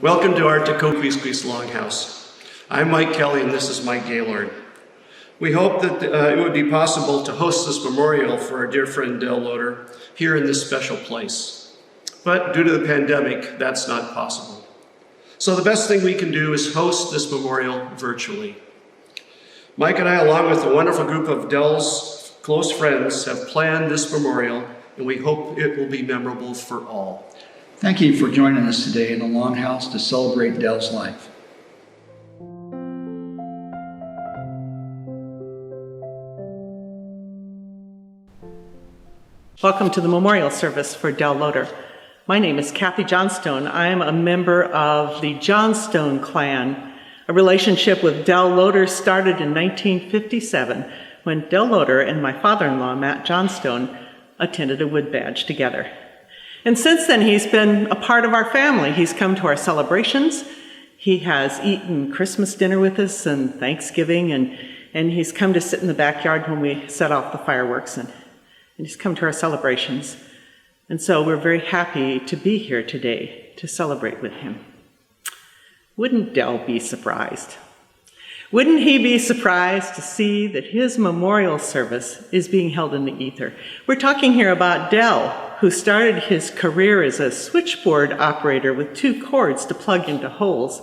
Welcome to our T'Kope Kwiskwis Longhouse. I'm Mike Kelly and this is Mike Gaylord. We hope that it would be possible to host this memorial for our dear friend Loder here in this special place. But due to the pandemic, that's not possible. So the best thing we can do is host this memorial virtually. Mike and I, along with a wonderful group of Dell's close friends, have planned this memorial, and we hope it will be memorable for all. Thank you for joining us today in the Longhouse to celebrate Dell's life. Welcome to the memorial service for Del Loder. My name is Kathy Johnstone. I am a member of the Johnstone clan. A relationship with Del Loder started in 1957 when Del Loder and my father-in-law, Matt Johnstone, attended a wood badge together. And since then, he's been a part of our family. He's come to our celebrations. He has eaten Christmas dinner with us and Thanksgiving, and he's come to sit in the backyard when we set off the fireworks, and he's come to our celebrations. And so we're very happy to be here today to celebrate with him. Wouldn't Del be surprised? Wouldn't he be surprised to see that his memorial service is being held in the ether? We're talking here about Del, who started his career as a switchboard operator with 2 cords to plug into holes,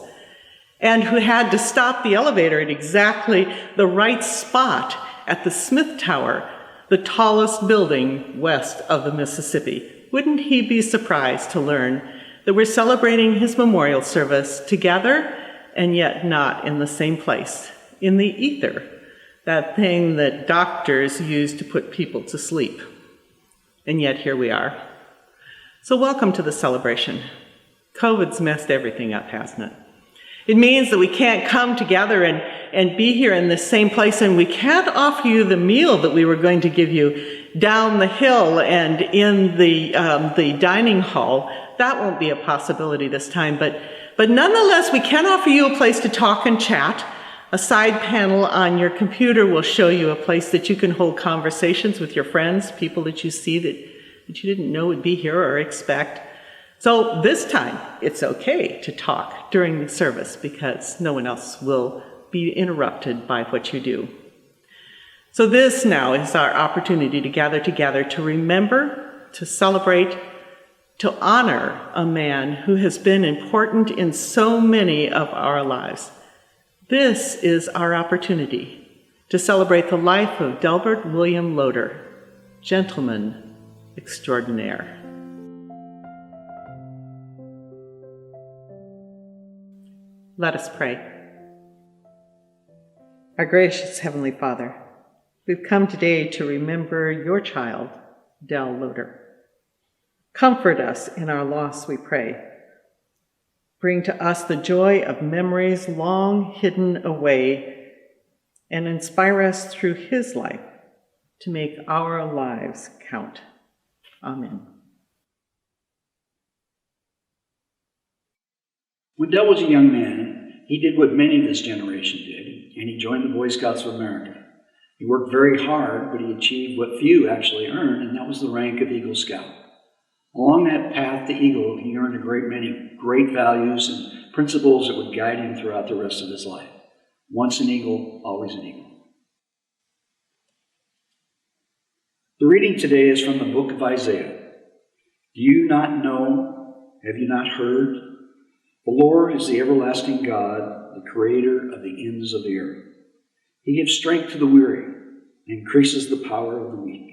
and who had to stop the elevator at exactly the right spot at the Smith Tower, the tallest building west of the Mississippi. Wouldn't he be surprised to learn that we're celebrating his memorial service together and yet not in the same place, in the ether, that thing that doctors use to put people to sleep. And yet here we are. So welcome to the celebration. COVID's messed everything up, hasn't it? It means that we can't come together and be here in the same place, and we can't offer you the meal that we were going to give you down the hill and in the dining hall. That won't be a possibility this time, but nonetheless, we can offer you a place to talk and chat. A side panel on your computer will show you a place that you can hold conversations with your friends, people that you see that you didn't know would be here or expect. So this time, it's okay to talk during the service because no one else will be interrupted by what you do. So this now is our opportunity to gather together to remember, to celebrate, to honor a man who has been important in so many of our lives. This is our opportunity to celebrate the life of Delbert William Loder, gentleman extraordinaire. Let us pray. Our gracious Heavenly Father, we've come today to remember your child, Del Loder. Comfort us in our loss, we pray. Bring to us the joy of memories long hidden away, and inspire us through his life to make our lives count. Amen. When Del was a young man, he did what many of this generation did, and he joined the Boy Scouts of America. He worked very hard, but he achieved what few actually earned, and that was the rank of Eagle Scout. Along that path to Eagle, he earned a great many great values and principles that would guide him throughout the rest of his life. Once an Eagle, always an Eagle. The reading today is from the book of Isaiah. Do you not know? Have you not heard? The Lord is the everlasting God, the creator of the ends of the earth. He gives strength to the weary and increases the power of the weak.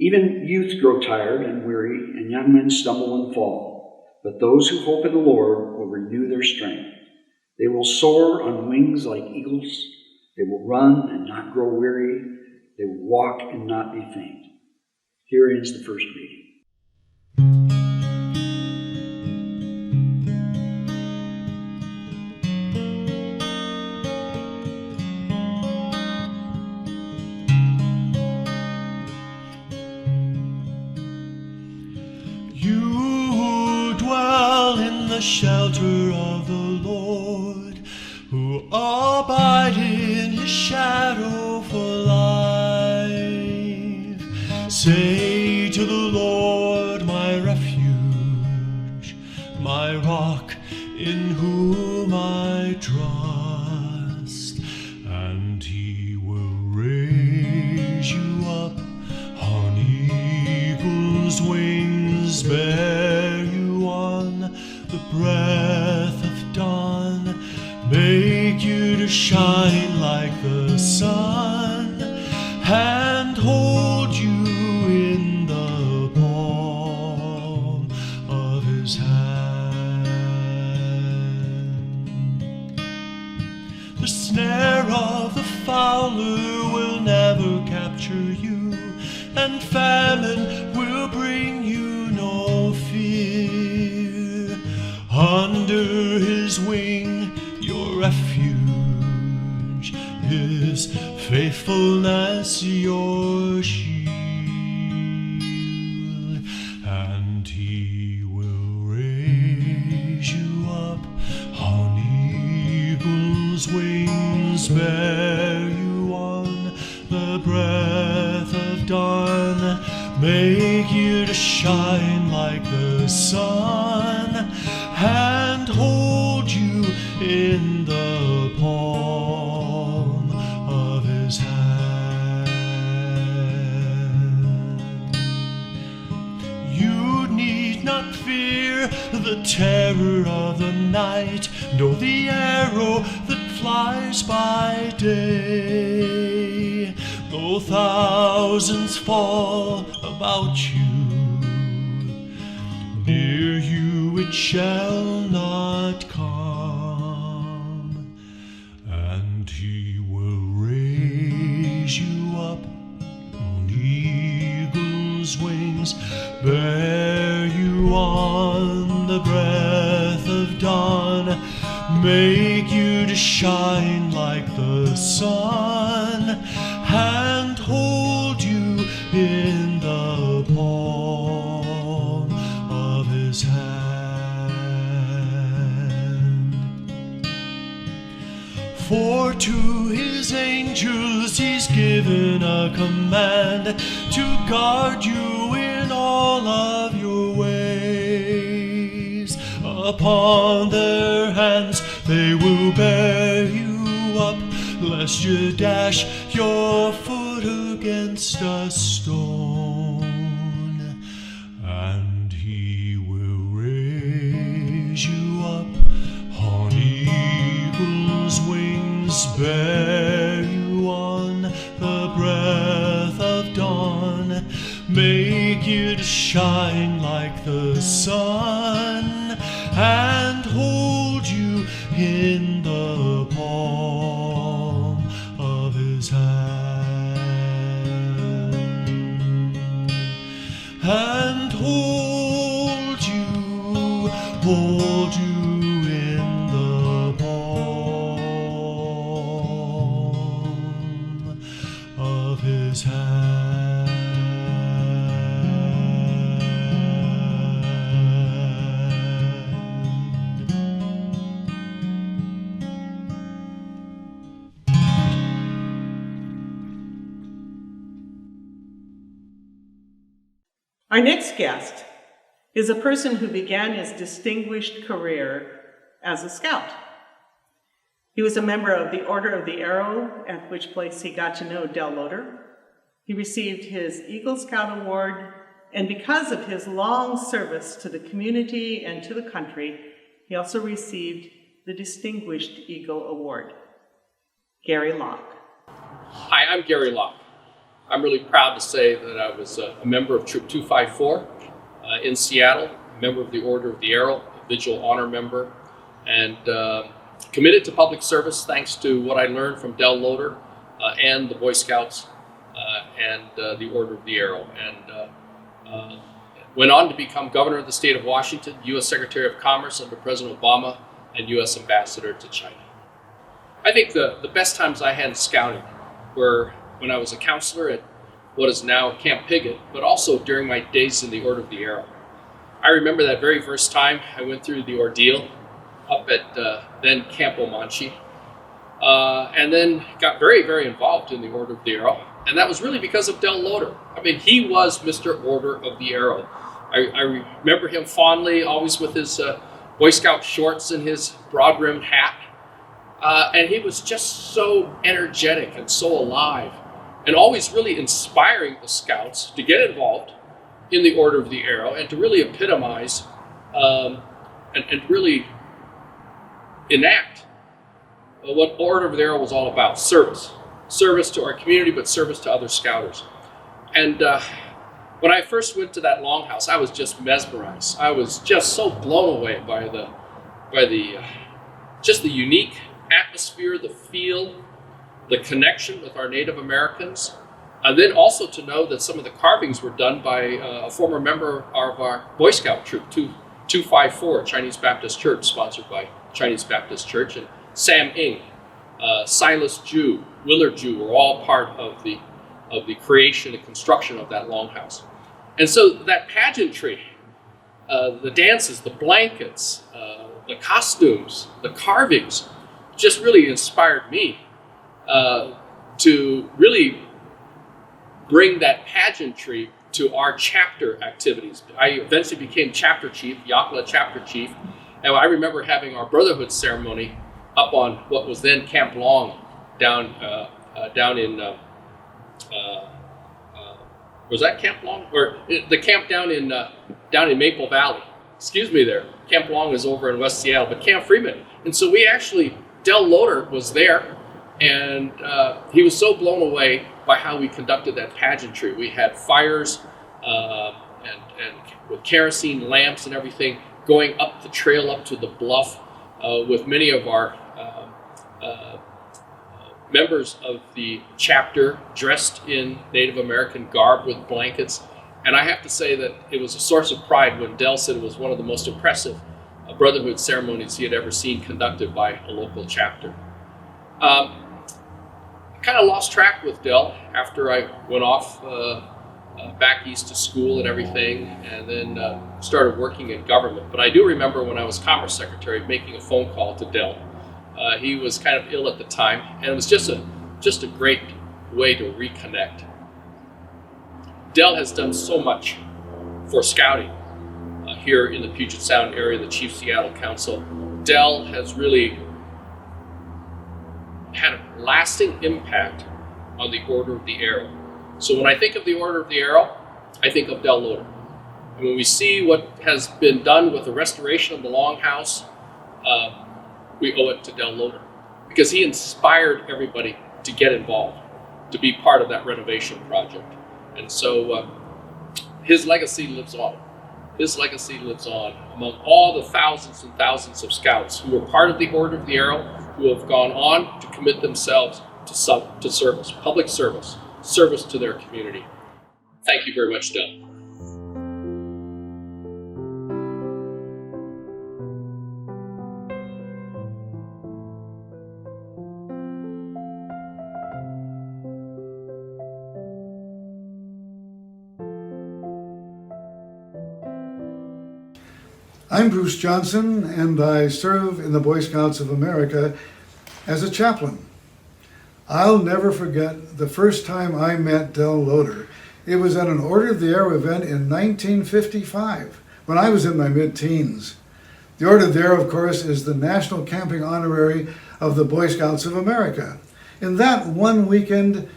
Even youth grow tired and weary, and young men stumble and fall. But those who hope in the Lord will renew their strength. They will soar on wings like eagles. They will run and not grow weary. They will walk and not be faint. Here ends the first reading. The shelter of the Lord, who abide in his shadow for life. Say to the Lord, my refuge, my rock in whom I trust, and he will raise you up on eagle's wings, bear you on the breath of dawn, make you to shine like the sun, and hold you in the palm of his hand. The snare of the fowler will never capture you, and famine will bring you no fear. Under his wing your refuge, his faithfulness your shield, and he will raise you up on eagle's wings, bear you on the breath of dawn, make you to shine like the sun, and hold you in the palm of his hand. You need not fear the terror of the night, nor the arrow that flies by day, though thousands fall about you, near you it shall not come, and he will raise you up on eagle's wings, bear you on the breath of dawn, make you to shine like the sun, and hold you in the palm of his hand. For to his angels he's given a command to guard you in all of your ways. Upon their hands they will bear you up, lest you dash your foot against a stone. And he will raise you up on eagle's wings, bear you on the breath of dawn, make you to shine like the sun, and hold you in the palm of his hand, and hold you in the palm of his hand. Our next guest is a person who began his distinguished career as a scout. He was a member of the Order of the Arrow, at which place he got to know Del Loder. He received his Eagle Scout Award, and because of his long service to the community and to the country, he also received the Distinguished Eagle Award. Gary Locke. Hi, I'm Gary Locke. I'm really proud to say that I was a member of Troop 254 in Seattle, a member of the Order of the Arrow, a Vigil Honor member, and committed to public service thanks to what I learned from Del Loder and the Boy Scouts and the Order of the Arrow. And went on to become governor of the state of Washington, U.S. Secretary of Commerce under President Obama, and U.S. Ambassador to China. I think the best times I had in scouting were when I was a counselor at what is now Camp Piggott, but also during my days in the Order of the Arrow. I remember that very first time I went through the ordeal up at then Camp Omanche, and then got very, very involved in the Order of the Arrow. And that was really because of Del Loder. I mean, he was Mr. Order of the Arrow. I remember him fondly, always with his Boy Scout shorts and his broad-brimmed hat. And he was just so energetic and so alive, and always really inspiring the scouts to get involved in the Order of the Arrow and to really epitomize and really enact what Order of the Arrow was all about: service. Service to our community, but service to other scouters. And when I first went to that Longhouse, I was just mesmerized. I was just so blown away by the just the unique atmosphere, the feel, the connection with our Native Americans, and then also to know that some of the carvings were done by a former member of our Boy Scout troop, 254, Chinese Baptist Church, sponsored by Chinese Baptist Church, and Sam Ng, Silas Jew, Willard Jew were all part of the creation and construction of that Longhouse. And so that pageantry, the dances, the blankets, the costumes, the carvings, just really inspired me to really bring that pageantry to our chapter activities. I eventually became chapter chief, Yocum chapter chief, and I remember having our brotherhood ceremony up on what was then Camp Long down in was that Camp Long, or the camp down in Maple Valley? Excuse me, there. Camp Long is over in West Seattle, but Camp Freeman. And so we actually, Del Loder was there, and he was so blown away by how we conducted that pageantry. We had fires and with kerosene lamps and everything going up the trail up to the bluff with many of our members of the chapter dressed in Native American garb with blankets. And I have to say that it was a source of pride when Del said it was one of the most impressive brotherhood ceremonies he had ever seen conducted by a local chapter. I kind of lost track with Del after I went off back east to school and everything, and then started working in government. But I do remember when I was Commerce Secretary making a phone call to Del. He was kind of ill at the time, and it was just a great way to reconnect. Del has done so much for scouting here in the Puget Sound area, the Chief Seattle Council. Del has really had a lasting impact on the Order of the Arrow. So when I think of the Order of the Arrow, I think of Del Loder. And when we see what has been done with the restoration of the Longhouse, we owe it to Del Loder, because he inspired everybody to get involved, to be part of that renovation project. And so his legacy lives on. His legacy lives on among all the thousands and thousands of scouts who were part of the Order of the Arrow, who have gone on to commit themselves to service, public service, service to their community. Thank you very much, Del. I'm Bruce Johnson, and I serve in the Boy Scouts of America as a chaplain. I'll never forget the first time I met Del Loder. It was at an Order of the Arrow event in 1955, when I was in my mid-teens. The Order of the Arrow, of course, is the national camping honorary of the Boy Scouts of America. In that one weekend,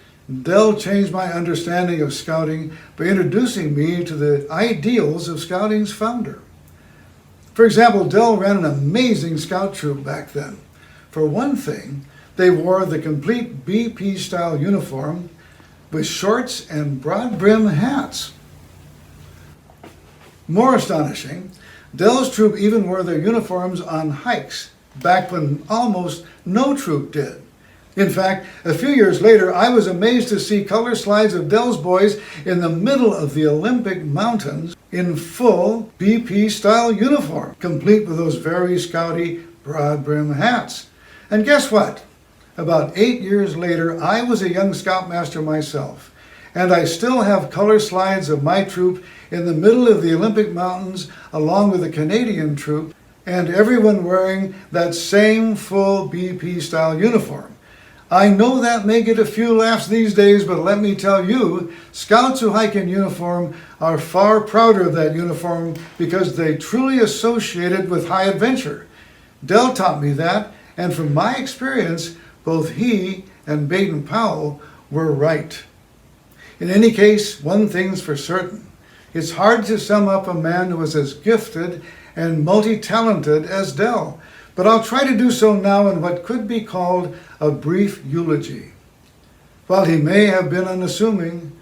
Del changed my understanding of scouting by introducing me to the ideals of scouting's founder. For example, Del ran an amazing scout troop back then. For one thing, they wore the complete BP-style uniform with shorts and broad-brim hats. More astonishing, Del's troop even wore their uniforms on hikes, back when almost no troop did. In fact, a few years later, I was amazed to see color slides of Del's boys in the middle of the Olympic mountains in full BP-style uniform, complete with those very scouty broad-brim hats. And guess what? About 8 years later, I was a young scoutmaster myself, and I still have color slides of my troop in the middle of the Olympic mountains, along with the Canadian troop, and everyone wearing that same full BP-style uniform. I know that may get a few laughs these days, but let me tell you, Scouts who hike in uniform are far prouder of that uniform because they truly associate it with high adventure. Del taught me that, and from my experience, both he and Baden-Powell were right. In any case, one thing's for certain. It's hard to sum up a man who was as gifted and multi-talented as Del, but I'll try to do so now in what could be called a brief eulogy. While he may have been unassuming,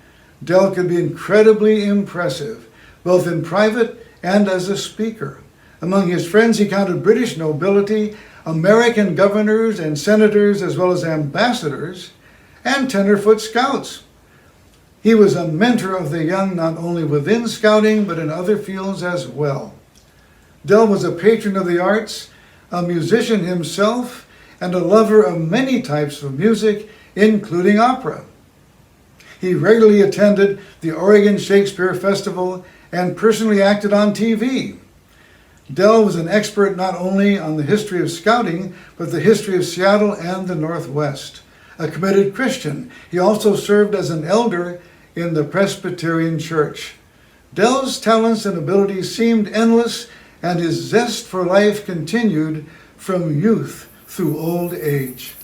Del could be incredibly impressive, both in private and as a speaker. Among his friends, he counted British nobility, American governors and senators, as well as ambassadors, and tenderfoot scouts. He was a mentor of the young, not only within scouting, but in other fields as well. Del was a patron of the arts, a musician himself, and a lover of many types of music, including opera. He regularly attended the Oregon Shakespeare Festival and personally acted on TV. Del was an expert not only on the history of scouting, but the history of Seattle and the Northwest. A committed Christian, he also served as an elder in the Presbyterian Church. Del's talents and abilities seemed endless, and his zest for life continued from youth through old age.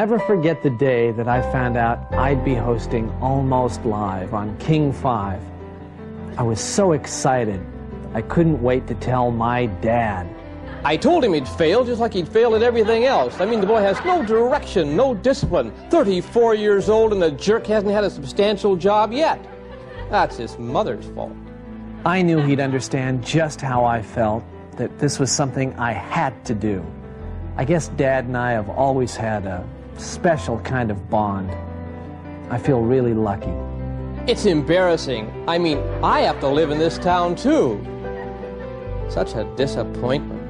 never forget the day that I found out I'd be hosting Almost Live on King 5. I was so excited, I couldn't wait to tell my dad. I told him he'd fail just like he'd failed at everything else. I mean, the boy has no direction, no discipline. 34 years old and the jerk hasn't had a substantial job yet. That's his mother's fault. I knew he'd understand just how I felt, that this was something I had to do. I guess Dad and I have always had a special kind of bond. I feel really lucky. It's embarrassing. I mean, I have to live in this town too. Such a disappointment.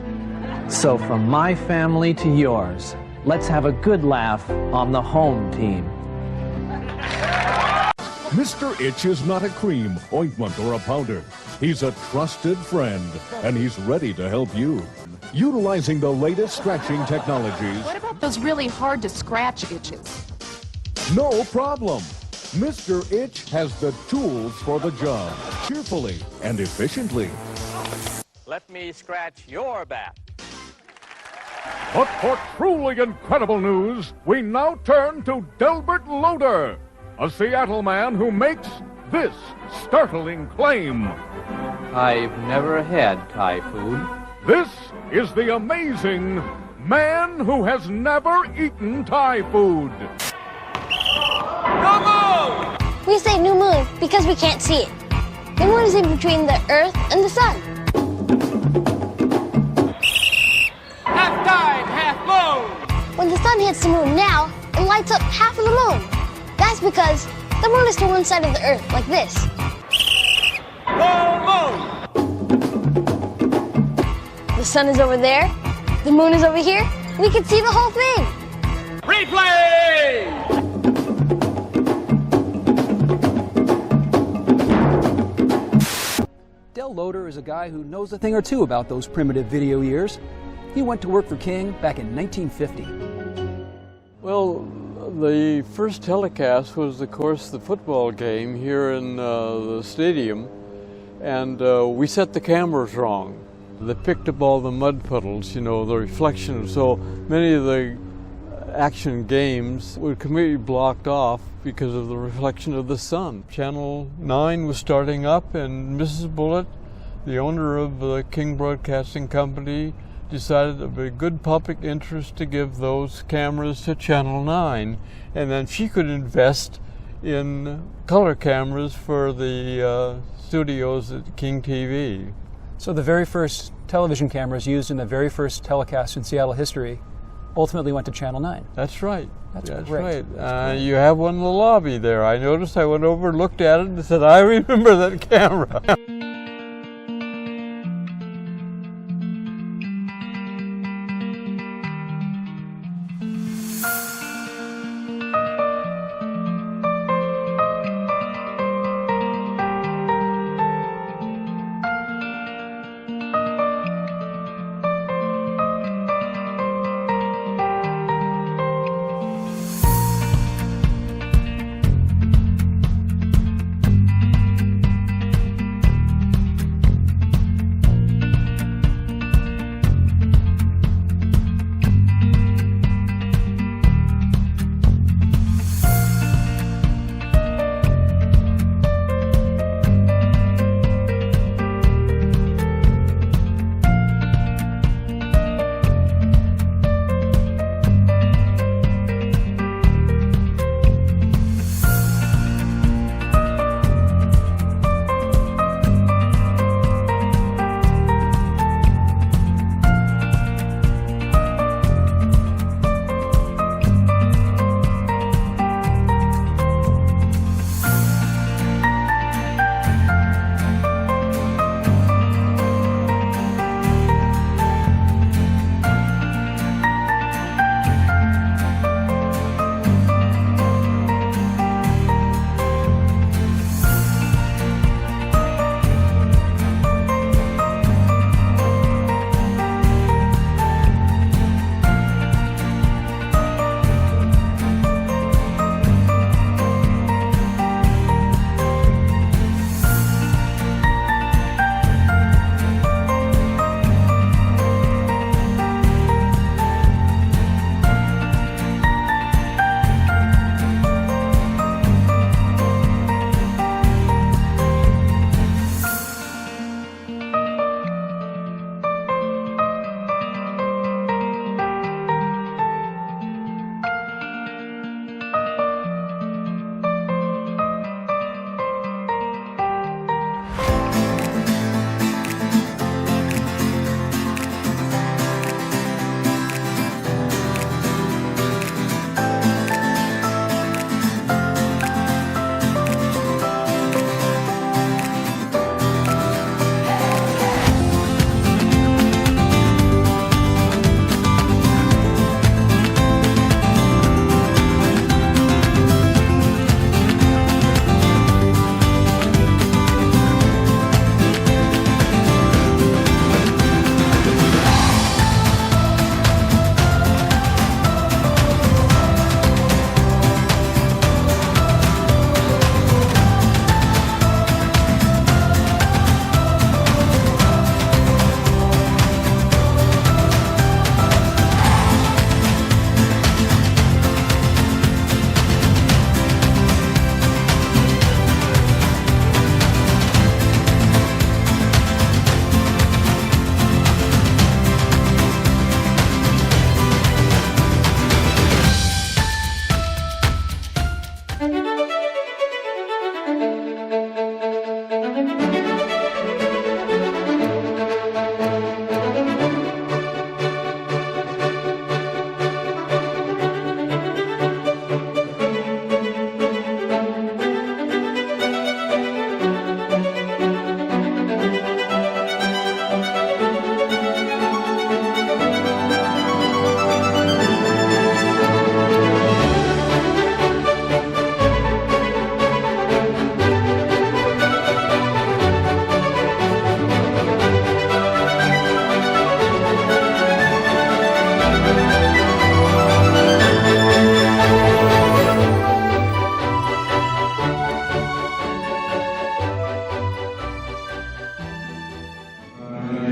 So from my family to yours, let's have a good laugh on the home team. Mr. Itch is not a cream, ointment, or a powder. He's a trusted friend, and he's ready to help you. Utilizing the latest scratching technologies. What about those really hard to scratch itches? No problem. Mr. Itch has the tools for the job, cheerfully and efficiently. Let me scratch your back. But for truly incredible news, we now turn to Delbert Loder, a Seattle man who makes this startling claim. I've never had Thai food. This is the amazing man who has never eaten Thai food. We say new moon because we can't see it. The moon is in between the earth and the sun. Half tide, half moon. When the sun hits the moon now, it lights up half of the moon. That's because the moon is to one side of the earth, like this. Full moon. The sun is over there, the moon is over here. We can see the whole thing. Replay! Del Loder is a guy who knows a thing or two about those primitive video years. He went to work for King back in 1950. Well, the first telecast was, of course, the football game here in the stadium, and we set the cameras wrong. They picked up all the mud puddles, you know, the reflection, so many of the action games were completely blocked off because of the reflection of the sun. Channel 9 was starting up, and Mrs. Bullitt, the owner of the King Broadcasting Company, decided it would be a good public interest to give those cameras to Channel 9, and then she could invest in color cameras for the studios at King TV. So the very first television cameras used in the very first telecast in Seattle history ultimately went to Channel 9. That's right. That's right. Great. You have one in the lobby there. I noticed. I went over, looked at it, and said, I remember that camera.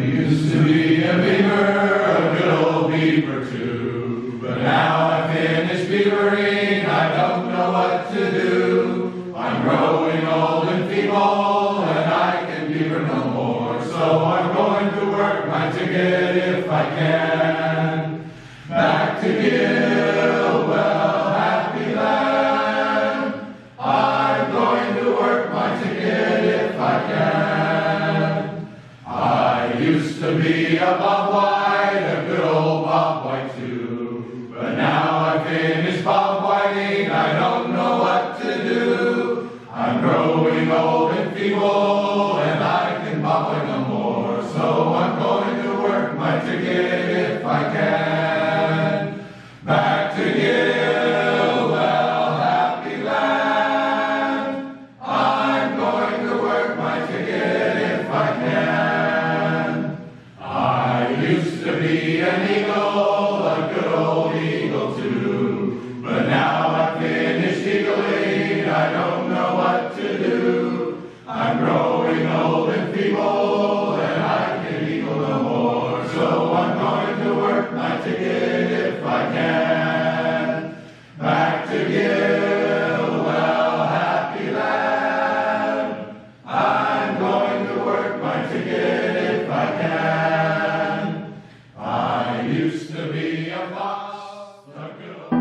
used to be a beaver, a good old beaver too. But now I finished beavering, I don't know what to do. I'm growing old and feeble, and I can beaver no more. So I'm going to work my ticket if I can. Back to Gilwell, happy land. I'm going to work my ticket if I can. I used to be a Bob White, a good old Bob White too. But now I've finished Bob Whiting, I don't know what to do. I'm growing old and feeble, and I can Bob White no more. So I'm going to work my ticket if I can. Back to Gilwell, happy land. I'm going to work my ticket if I can. I used to be an eagle, a good old eagle too. But now I've finished eagling, I don't know what to do. I'm growing old and feeble, and I can eagle no more. So I'm going to work my ticket if I can. Back to Gilwell, happy land. I'm going to work my ticket if I can. I used to be a fox, a good old...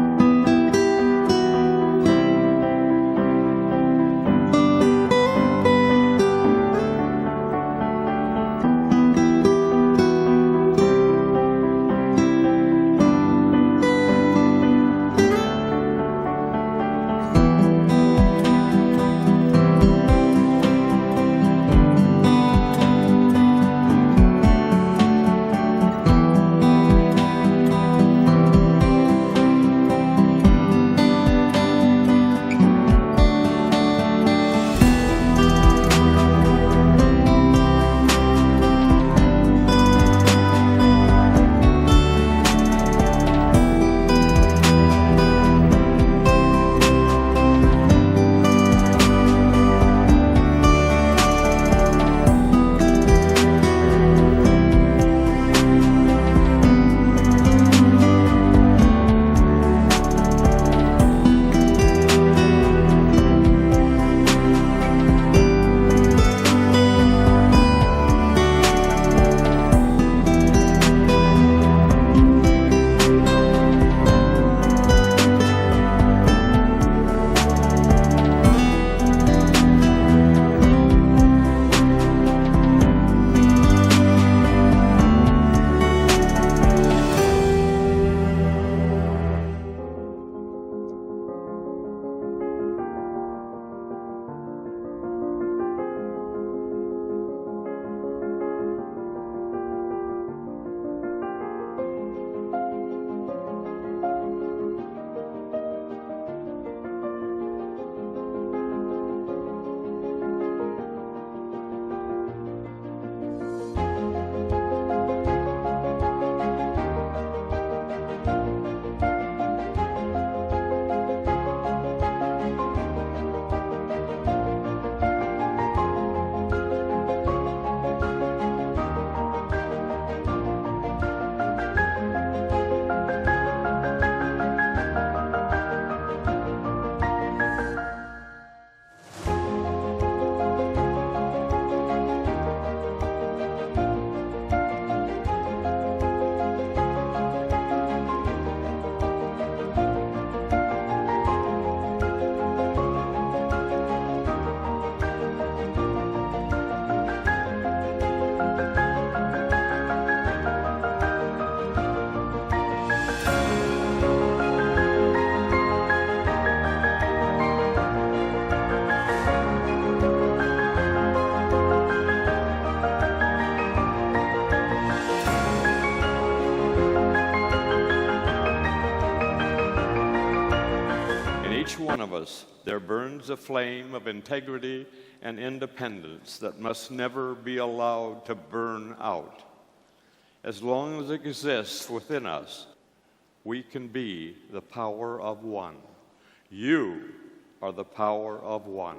one of us, there burns a flame of integrity and independence that must never be allowed to burn out. As long as it exists within us, we can be the power of one. You are the power of one.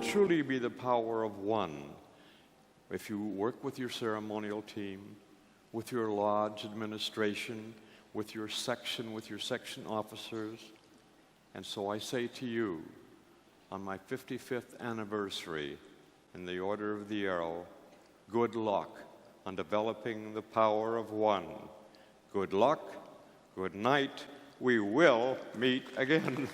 truly be the power of one if you work with your ceremonial team, with your lodge administration, with your section officers. And so I say to you, on my 55th anniversary in the Order of the Arrow, good luck on developing the power of one. Good luck, good night, we will meet again.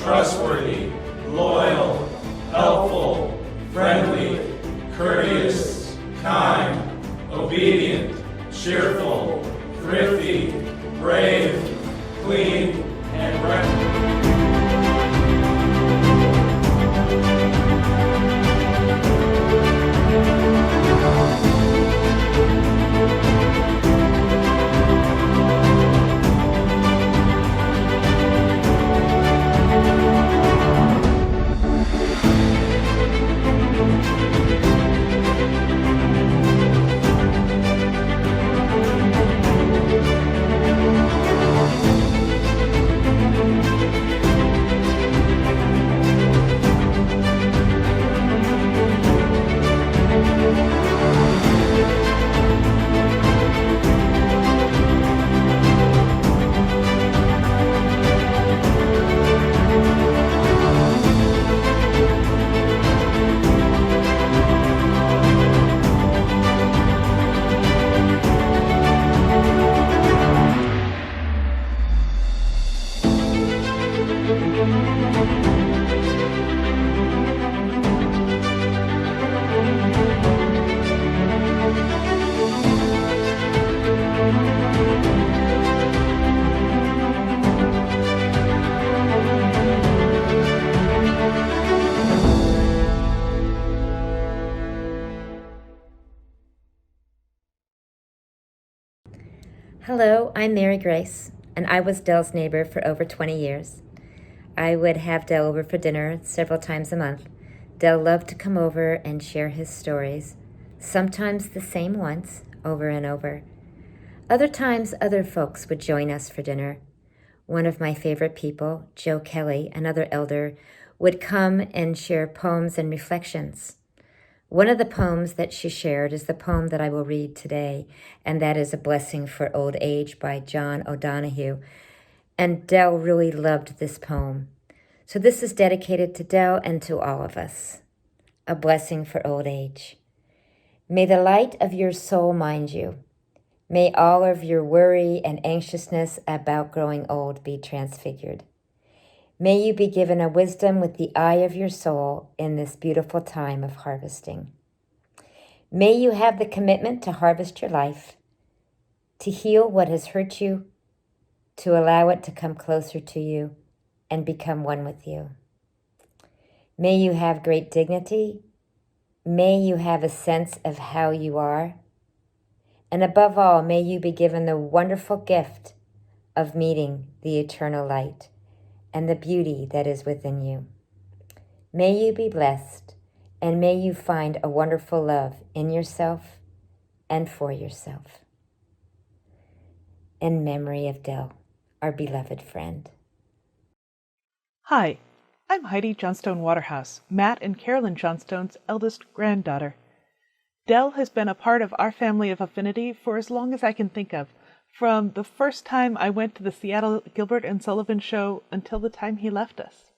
Trustworthy, loyal, helpful, friendly, courteous, kind, obedient, cheerful, thrifty, brave, clean, and Hello, I'm Mary Grace, and I was Dell's neighbor for over 20 years. I would have Dell over for dinner several times a month. Dell loved to come over and share his stories, sometimes the same ones, over and over. Other times, other folks would join us for dinner. One of my favorite people, Joe Kelly, another elder, would come and share poems and reflections. One of the poems that she shared is the poem that I will read today, and that is A Blessing for Old Age by John O'Donohue. And Dell really loved this poem. So this is dedicated to Dell and to all of us. A Blessing for Old Age. May the light of your soul mind you. May all of your worry and anxiousness about growing old be transfigured. May you be given a wisdom with the eye of your soul in this beautiful time of harvesting. May you have the commitment to harvest your life, to heal what has hurt you, to allow it to come closer to you and become one with you. May you have great dignity. May you have a sense of how you are. And above all, may you be given the wonderful gift of meeting the eternal light and the beauty that is within you. May you be blessed, and may you find a wonderful love in yourself and for yourself. In memory of Dell, our beloved friend. Hi, I'm Heidi Johnstone Waterhouse, Matt and Carolyn Johnstone's eldest granddaughter. Dell has been a part of our family of affinity for as long as I can think of, from the first time I went to the Seattle Gilbert and Sullivan show until the time he left us.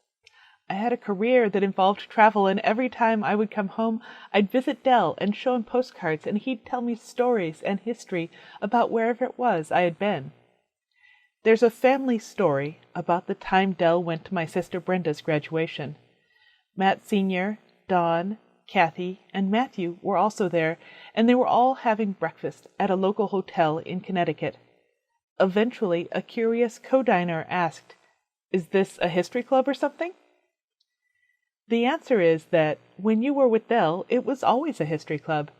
I had a career that involved travel, and every time I would come home, I'd visit Dell and show him postcards, and he'd tell me stories and history about wherever it was I had been. There's a family story about the time Dell went to my sister Brenda's graduation. Matt Sr., Dawn, Kathy, and Matthew were also there, and they were all having breakfast at a local hotel in Connecticut. Eventually, a curious co-diner asked, "Is this a history club or something?" The answer is that when you were with Dell, it was always a history club.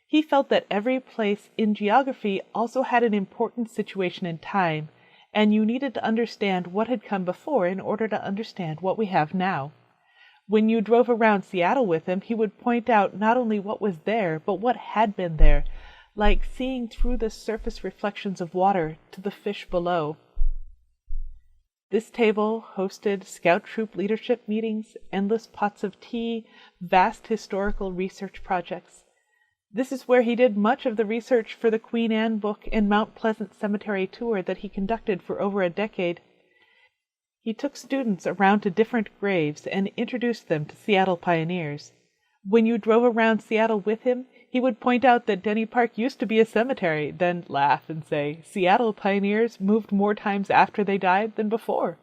He felt that every place in geography also had an important situation in time, and you needed to understand what had come before in order to understand what we have now. When you drove around Seattle with him, he would point out not only what was there, but what had been there, like seeing through the surface reflections of water to the fish below. This table hosted scout troop leadership meetings, endless pots of tea, vast historical research projects. This is where he did much of the research for the Queen Anne book and Mount Pleasant Cemetery tour that he conducted for over a decade. He took students around to different graves and introduced them to Seattle pioneers. When you drove around Seattle with him, he would point out that Denny Park used to be a cemetery, then laugh and say, Seattle pioneers moved more times after they died than before.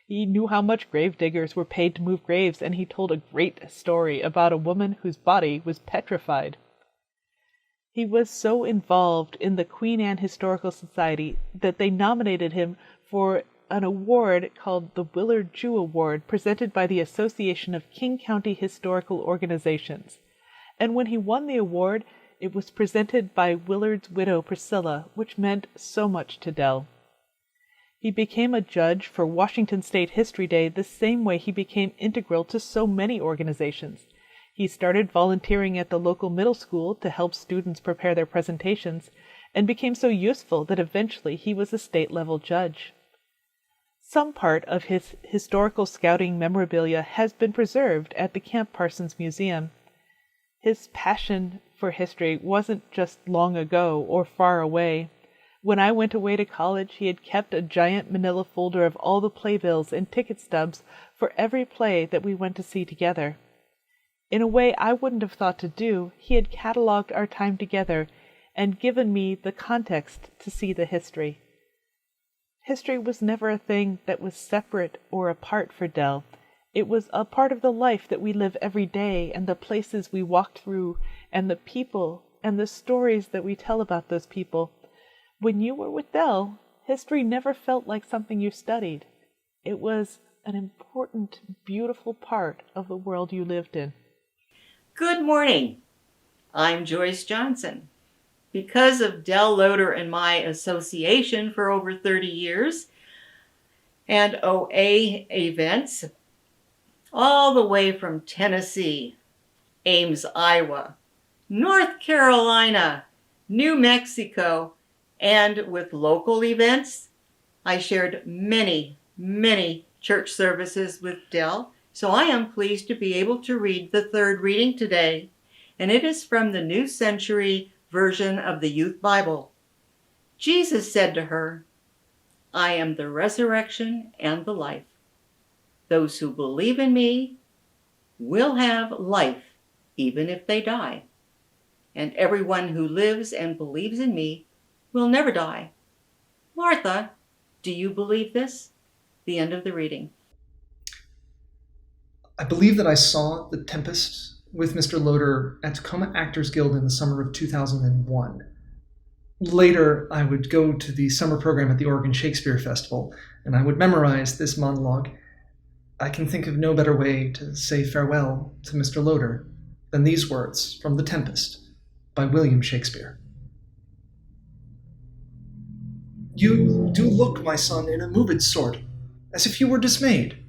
He knew how much grave diggers were paid to move graves, and he told a great story about a woman whose body was petrified. He was so involved in the Queen Anne Historical Society that they nominated him for an award called the Willard Jew Award, presented by the Association of King County Historical Organizations. And when he won the award, it was presented by Willard's widow Priscilla, which meant so much to Dell. He became a judge for Washington State History Day the same way he became integral to so many organizations. He started volunteering at the local middle school to help students prepare their presentations, and became so useful that eventually he was a state-level judge. Some part of his historical scouting memorabilia has been preserved at the Camp Parsons Museum. His passion for history wasn't just long ago or far away. When I went away to college, he had kept a giant manila folder of all the playbills and ticket stubs for every play that we went to see together. In a way I wouldn't have thought to do, he had cataloged our time together and given me the context to see the history. History was never a thing that was separate or apart for Dell. It was a part of the life that we live every day, and the places we walked through, and the people, and the stories that we tell about those people. When you were with Dell, history never felt like something you studied. It was an important, beautiful part of the world you lived in. Good morning. I'm Joyce Johnson. Because of Dell Loder and my association for over 30 years, and OA events, all the way from Tennessee, Ames, Iowa, North Carolina, New Mexico, and with local events, I shared many, many church services with Dell, so I am pleased to be able to read the third reading today, and it is from the New Century Version of the Youth Bible. Jesus said to her, I am the resurrection and the life. Those who believe in me will have life even if they die. and everyone who lives and believes in me will never die. Martha, do you believe this? The end of the reading. I believe that I saw The Tempest with Mr. Loder at Tacoma Actors Guild in the summer of 2001. Later, I would go to the summer program at the Oregon Shakespeare Festival, and I would memorize this monologue. I can think of no better way to say farewell to Mr. Loder than these words from The Tempest by William Shakespeare. You do look, my son, in a moved sort, as if you were dismayed.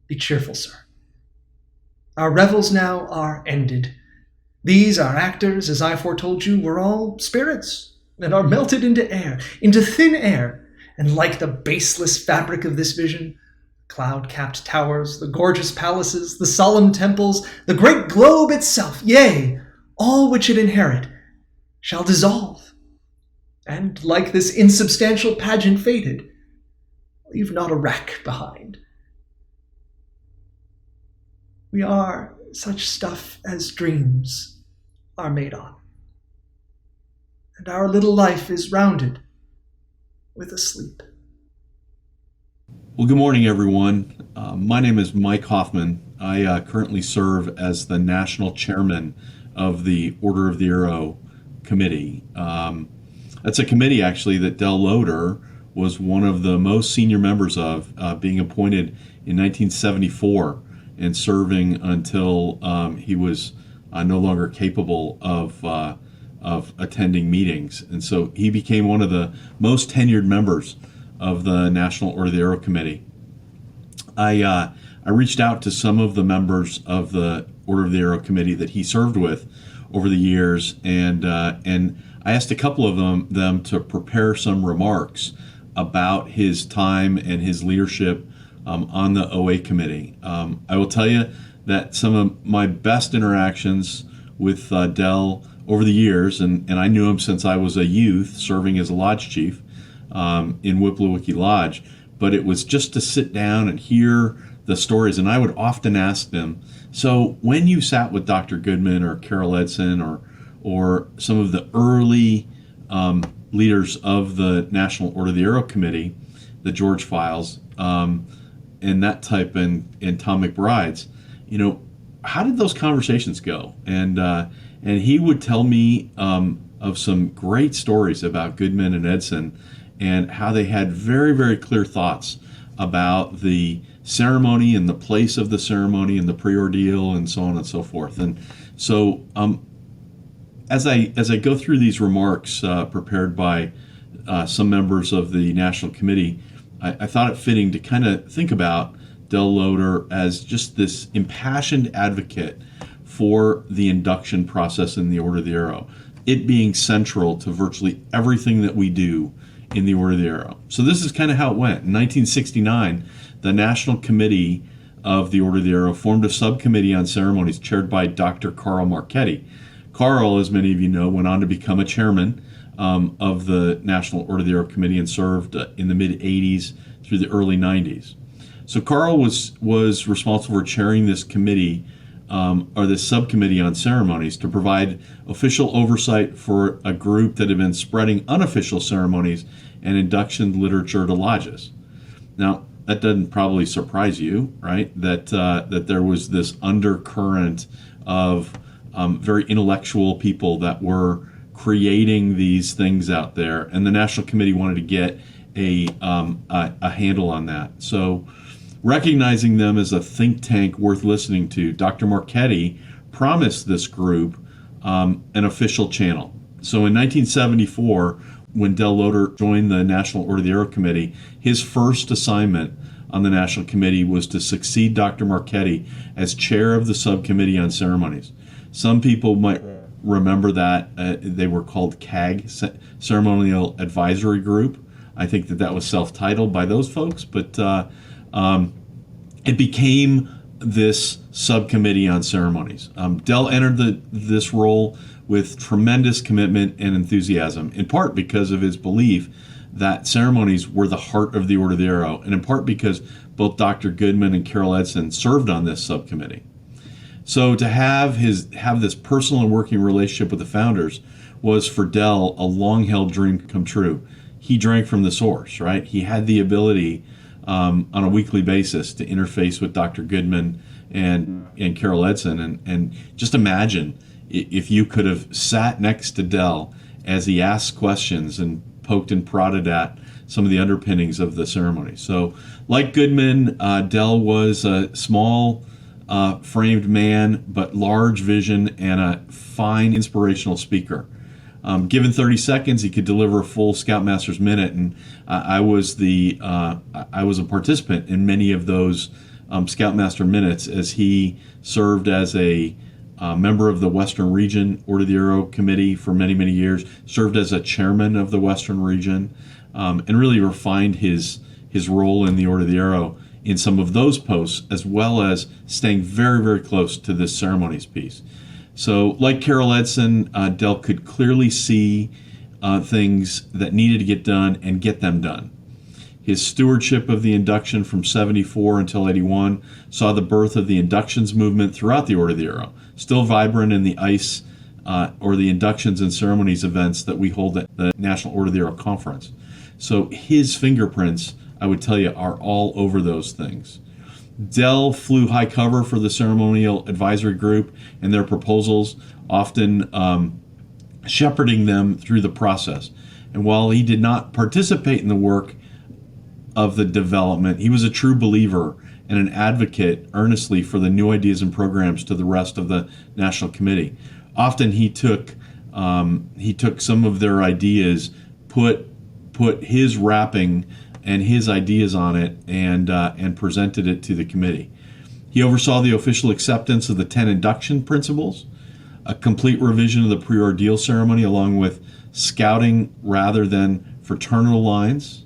Be cheerful, sir. Our revels now are ended. These, our actors, as I foretold you, were all spirits, and are melted into air, into thin air, and like the baseless fabric of this vision, cloud-capped towers, the gorgeous palaces, the solemn temples, the great globe itself, yea, all which it inherit, shall dissolve, and, like this insubstantial pageant faded, leave not a wreck behind. We are such stuff as dreams are made of, and our little life is rounded with a sleep. Well, good morning, everyone. My name is Mike Hoffman. I currently serve as the national chairman of the Order of the Arrow Committee. That's a committee, actually, that Del Loder was one of the most senior members of, being appointed in 1974 and serving until he was no longer capable of attending meetings. And so he became one of the most tenured members of the National Order of the Arrow Committee. I reached out to some of the members of the Order of the Arrow Committee that he served with over the years, and I asked a couple of them to prepare some remarks about his time and his leadership on the OA committee. I will tell you that some of my best interactions with Del over the years, and I knew him since I was a youth serving as a lodge chief in Wipplewicki Lodge, but it was just to sit down and hear the stories. And I would often ask them, so when you sat with Dr. Goodman or Carol Edson or some of the early leaders of the National Order of the Arrow Committee, the George Files, and that type, and Tom McBride's, how did those conversations go? And he would tell me of some great stories about Goodman and Edson, and how they had very, very clear thoughts about the ceremony and the place of the ceremony and the pre-ordeal and so on and so forth. And so as I go through these remarks prepared by some members of the National Committee, I thought it fitting to kind of think about Del Loder as just this impassioned advocate for the induction process in the Order of the Arrow, it being central to virtually everything that we do in the Order of the Arrow. So this is kind of how it went. In 1969, the National Committee of the Order of the Arrow formed a subcommittee on ceremonies chaired by Dr. Carl Marchetti. Carl, as many of you know, went on to become a chairman of the National Order of the Arrow Committee and served in the mid-'80s through the early '90s. So Carl was responsible for chairing this committee, or this subcommittee on ceremonies, to provide official oversight for a group that had been spreading unofficial ceremonies and induction literature to lodges. Now, that doesn't probably surprise you, right? That there was this undercurrent of very intellectual people that were creating these things out there, and the National Committee wanted to get a handle on that. So, recognizing them as a think tank worth listening to, Dr. Marchetti promised this group an official channel. So in 1974, when Del Loder joined the National Order of the Arrow Committee, his first assignment on the National Committee was to succeed Dr. Marchetti as chair of the subcommittee on ceremonies. Some people might remember that they were called CAG, Ceremonial Advisory Group. I think that was self-titled by those folks, but it became this subcommittee on ceremonies. Del entered this role with tremendous commitment and enthusiasm, in part because of his belief that ceremonies were the heart of the Order of the Arrow, and in part because both Dr. Goodman and Carol Edson served on this subcommittee. So to have this personal and working relationship with the founders was for Dell a long-held dream come true. He drank from the source, right? He had the ability on a weekly basis to interface with Dr. Goodman and Carol Edson, and just imagine if you could have sat next to Dell as he asked questions and poked and prodded at some of the underpinnings of the ceremony. So, like Goodman, Dell was a small framed man, but large vision and a fine inspirational speaker. Given 30 seconds, he could deliver a full Scoutmaster's minute, and I was a participant in many of those Scoutmaster minutes as he served as a member of the Western Region Order of the Arrow Committee for many, many years, served as a chairman of the Western Region, and really refined his role in the Order of the Arrow in some of those posts, as well as staying very, very close to this ceremonies piece. So, like Carol Edson, Dell could clearly see things that needed to get done and get them done. His stewardship of the induction from 74 until 81 saw the birth of the inductions movement throughout the Order of the Arrow, still vibrant in the ICE or the inductions and ceremonies events that we hold at the National Order of the Arrow Conference. So his fingerprints, I would tell you, are all over those things. Dell flew high cover for the ceremonial advisory group and their proposals, often shepherding them through the process. And while he did not participate in the work of the development, he was a true believer and an advocate earnestly for the new ideas and programs to the rest of the National Committee. Often he took some of their ideas, put his wrapping and his ideas on it, and presented it to the committee. He oversaw the official acceptance of the 10 induction principles, a complete revision of the pre-ordeal ceremony along with scouting rather than fraternal lines,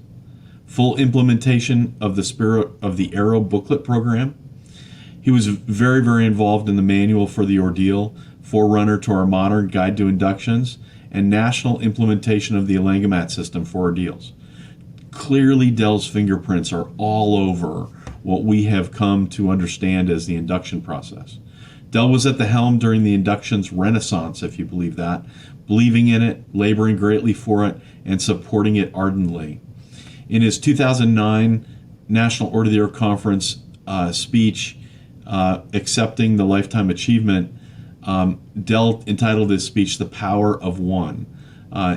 full implementation of the Spirit of the Arrow booklet program. He was very, very involved in the manual for the ordeal, forerunner to our modern guide to inductions, and national implementation of the Alangamat system for ordeals. Clearly, Dell's fingerprints are all over what we have come to understand as the induction process. Dell was at the helm during the inductions renaissance, if you believe that, believing in it, laboring greatly for it, and supporting it ardently. In his 2009 National Order of the Arrow Conference speech accepting the Lifetime Achievement, Dell entitled his speech, "The Power of One."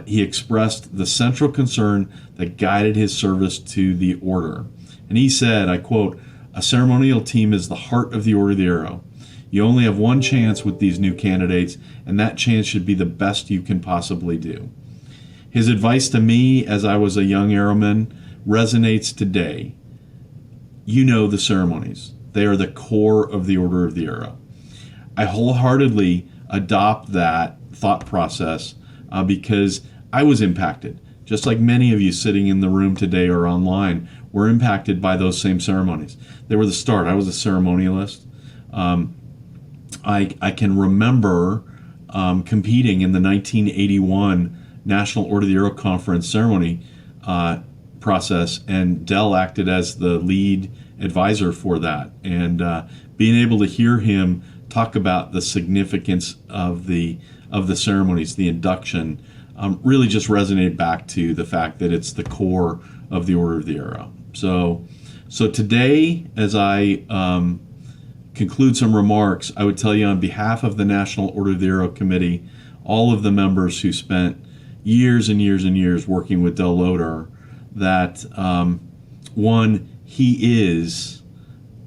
He expressed the central concern that guided his service to the Order. And he said, I quote, "A ceremonial team is the heart of the Order of the Arrow. You only have one chance with these new candidates, and that chance should be the best you can possibly do." His advice to me as I was a young Arrowman resonates today. You know the ceremonies. They are the core of the Order of the Arrow. I wholeheartedly adopt that thought process because I was impacted, just like many of you sitting in the room today or online were impacted by those same ceremonies. They were the start. I was a ceremonialist. I can remember competing in the 1981 National Order of the Arrow Conference ceremony process, and Dell acted as the lead advisor for that. And being able to hear him talk about the significance of the ceremonies, the induction, really just resonated back to the fact that it's the core of the Order of the Arrow. So today, as I conclude some remarks, I would tell you on behalf of the National Order of the Arrow Committee, all of the members who spent years and years and years working with Dell Loder, that one, he is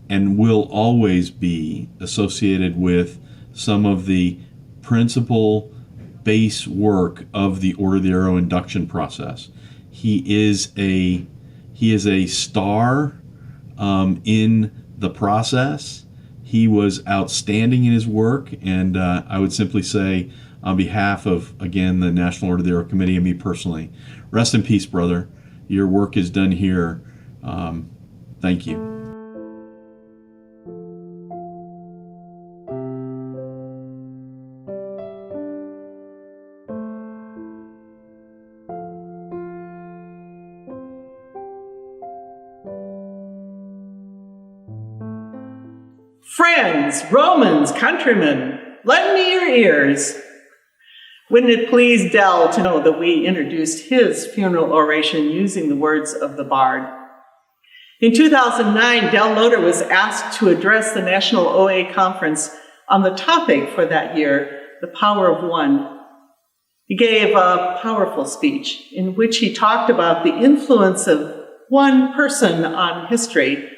and will always be associated with some of the principal base work of the Order of the Arrow induction process. He is a star in the process. He was outstanding in his work, and I would simply say, on behalf of, again, the National Order of the Arrow Committee and me personally, rest in peace, brother. Your work is done here. Thank you. Friends, Romans, countrymen, lend me your ears. Wouldn't it please Del to know that we introduced his funeral oration using the words of the bard? In 2009, Del Loder was asked to address the National OA Conference on the topic for that year, the power of one. He gave a powerful speech in which he talked about the influence of one person on history,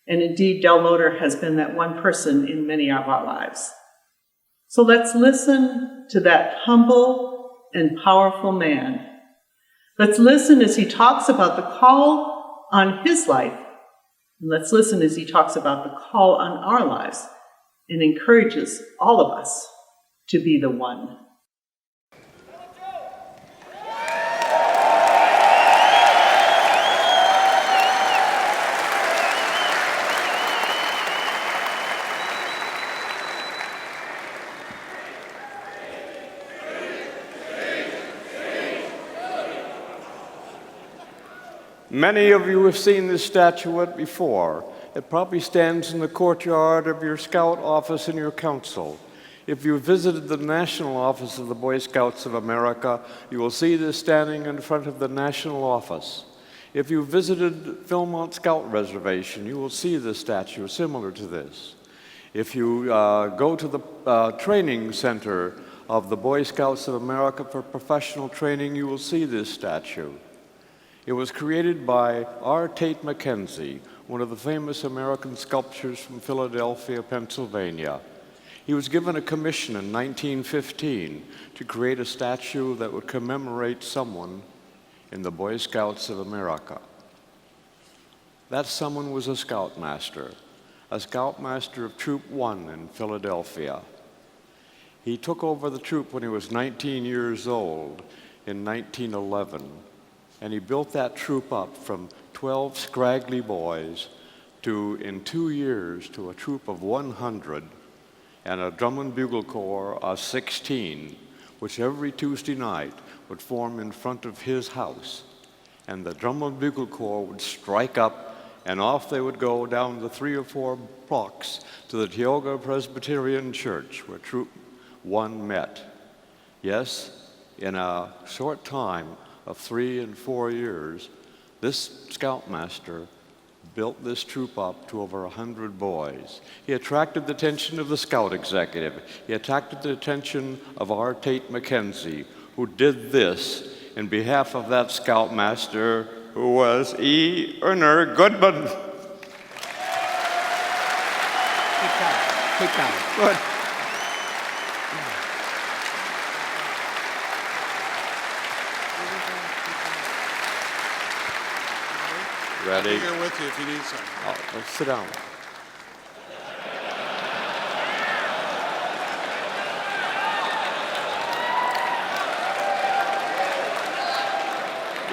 and indeed Del Loder has been that one person in many of our lives. So let's listen to that humble and powerful man. Let's listen as he talks about the call on his life, and let's listen as he talks about the call on our lives and encourages all of us to be the one. Many of you have seen this statuette before. It probably stands in the courtyard of your scout office in your council. If you visited the national office of the Boy Scouts of America, you will see this standing in front of the national office. If you visited Philmont Scout Reservation, you will see this statue similar to this. If you go to the training center of the Boy Scouts of America for professional training, you will see this statue. It was created by R. Tate McKenzie, one of the famous American sculptors from Philadelphia, Pennsylvania. He was given a commission in 1915 to create a statue that would commemorate someone in the Boy Scouts of America. That someone was a scoutmaster of Troop 1 in Philadelphia. He took over the troop when he was 19 years old in 1911. And he built that troop up from 12 scraggly boys to, in 2 years, to a troop of 100 and a drum and bugle corps of 16, which every Tuesday night would form in front of his house. And the drum and bugle corps would strike up, and off they would go down the 3 or 4 blocks to the Tioga Presbyterian Church, where Troop 1 met. Yes, in a short time of 3 and 4 years, this scoutmaster built this troop up to over 100 boys. He attracted the attention of the scout executive. He attracted the attention of R. Tate McKenzie, who did this in behalf of that scoutmaster, who was E. Erner Goodman. Take down. Good. Ready? I'll be here with you if you need something. Oh, let's sit down.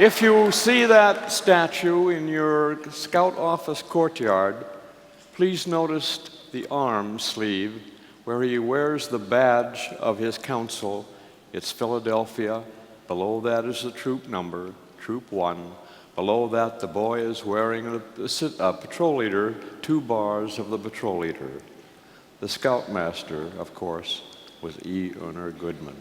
If you see that statue in your scout office courtyard, please notice the arm sleeve where he wears the badge of his council. It's Philadelphia. Below that is the troop number, Troop 1. Below that, the boy is wearing a patrol leader, 2 bars of the patrol leader. The scoutmaster, of course, was E. Erner Goodman.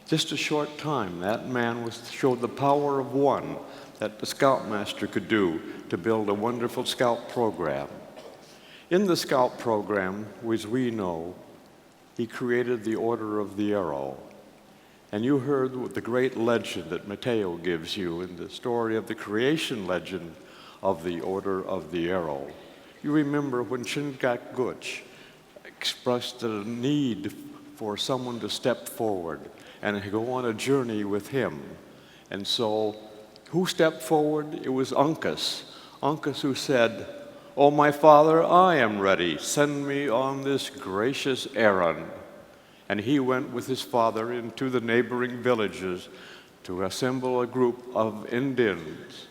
Just a short time, that man showed the power of one that the scoutmaster could do to build a wonderful scout program. In the scout program, as we know, he created the Order of the Arrow. And you heard the great legend that Mateo gives you in the story of the creation legend of the Order of the Arrow. You remember when Chingachgook expressed a need for someone to step forward and go on a journey with him. And so, who stepped forward? It was Uncas. Uncas who said, "Oh, my father, I am ready. Send me on this gracious errand." And he went with his father into the neighboring villages to assemble a group of Indians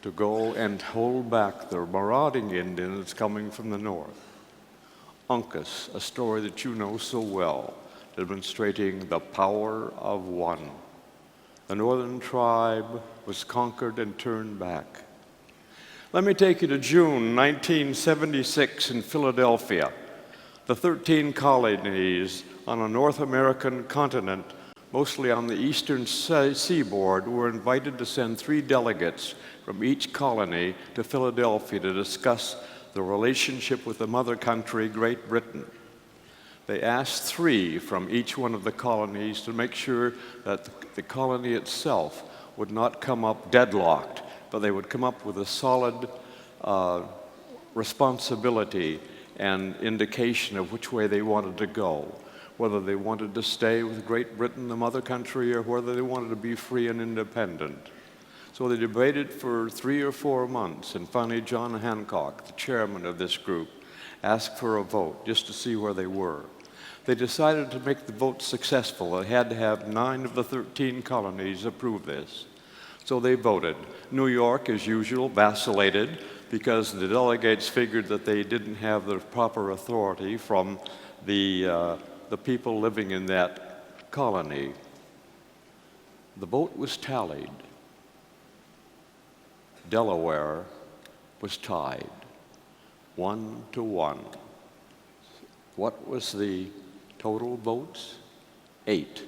to go and hold back the marauding Indians coming from the north. Uncas, a story that you know so well, demonstrating the power of one. The northern tribe was conquered and turned back. Let me take you to June 1976 in Philadelphia. The 13 colonies on a North American continent, mostly on the eastern seaboard, were invited to send 3 delegates from each colony to Philadelphia to discuss the relationship with the mother country, Great Britain. They asked 3 from each one of the colonies to make sure that the colony itself would not come up deadlocked, but they would come up with a solid responsibility and indication of which way they wanted to go, whether they wanted to stay with Great Britain, the mother country, or whether they wanted to be free and independent. So they debated for 3 or 4 months, and finally John Hancock, the chairman of this group, asked for a vote just to see where they were. They decided to make the vote successful. They had to have 9 of the 13 colonies approve this. So they voted. New York, as usual, vacillated because the delegates figured that they didn't have the proper authority from the people living in that colony. The vote was tallied. Delaware was tied, 1-1. What was the total votes? 8.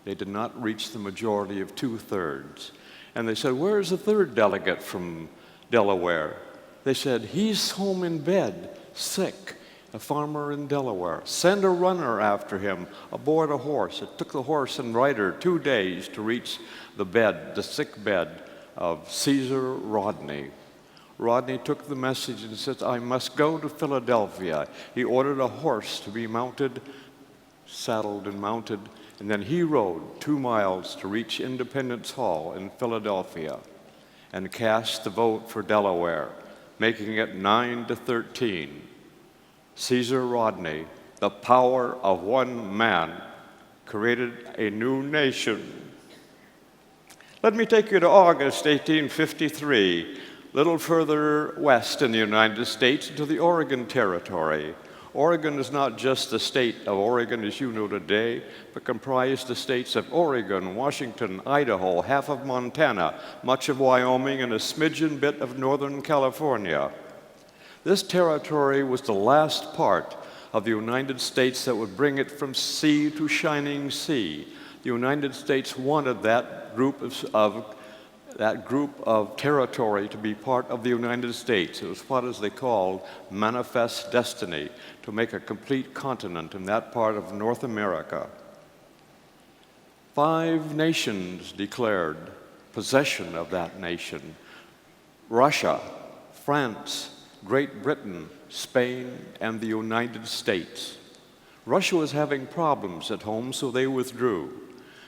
They did not reach the majority of 2/3. And they said, where's the 3rd delegate from Delaware? They said, he's home in bed, sick, a farmer in Delaware. Send a runner after him aboard a horse. It took the horse and rider 2 days to reach the bed, the sick bed of Caesar Rodney. Rodney took the message and said, I must go to Philadelphia. He ordered a horse to be mounted, saddled and mounted, and then he rode 2 miles to reach Independence Hall in Philadelphia and cast the vote for Delaware, making it 9-13. Caesar Rodney, the power of one man, created a new nation. Let me take you to August 1853, a little further west in the United States, to the Oregon Territory. Oregon is not just the state of Oregon as you know today, but comprised the states of Oregon, Washington, Idaho, half of Montana, much of Wyoming, and a smidgen bit of Northern California. This territory was the last part of the United States that would bring it from sea to shining sea. The United States wanted that group of territory to be part of the United States. It was what is they called manifest destiny, to make a complete continent in that part of North America. 5 nations declared possession of that nation: Russia, France, Great Britain, Spain, and the United States. Russia was having problems at home, so they withdrew.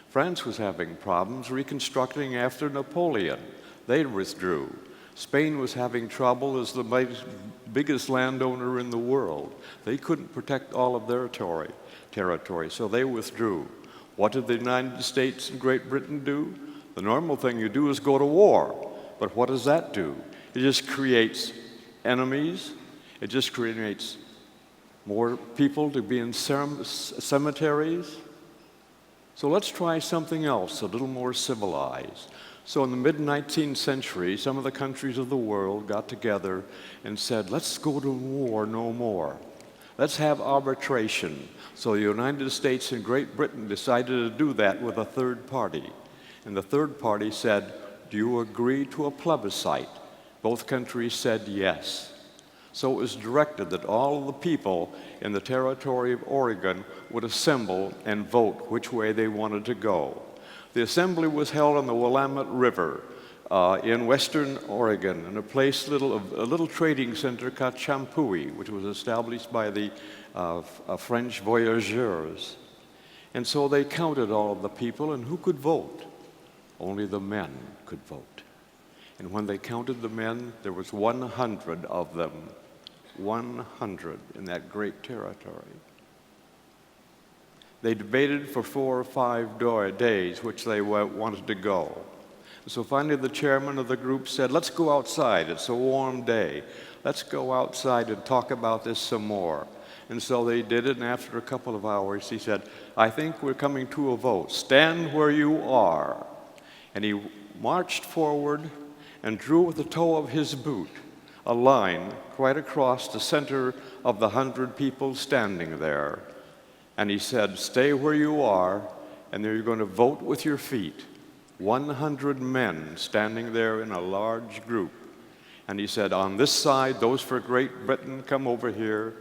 France was having problems reconstructing after Napoleon. They withdrew. Spain was having trouble as the biggest landowner in the world. They couldn't protect all of their territory, so they withdrew. What did the United States and Great Britain do? The normal thing you do is go to war. But what does that do? It just creates enemies. It just creates more people to be in cemeteries. So let's try something else, a little more civilized. So in the mid-19th century, some of the countries of the world got together and said, let's go to war no more. Let's have arbitration. So the United States and Great Britain decided to do that with a third party. And the third party said, do you agree to a plebiscite? Both countries said yes. So it was directed that all of the people in the territory of Oregon would assemble and vote which way they wanted to go. The assembly was held on the Willamette River in western Oregon, in a little trading center called Champoeg, which was established by the French voyageurs. And so they counted all of the people, and who could vote? Only the men could vote. And when they counted the men, there was 100 of them. 100 in that great territory. They debated for 4 or 5 days which they wanted to go. So finally the chairman of the group said, let's go outside. It's a warm day. Let's go outside and talk about this some more. And so they did it, and after a couple of hours, he said, I think we're coming to a vote. Stand where you are. And he marched forward and drew with the toe of his boot a line right across the center of the 100 people standing there. And he said, stay where you are, and then you're going to vote with your feet. 100 men standing there in a large group. And he said, on this side, those for Great Britain, come over here.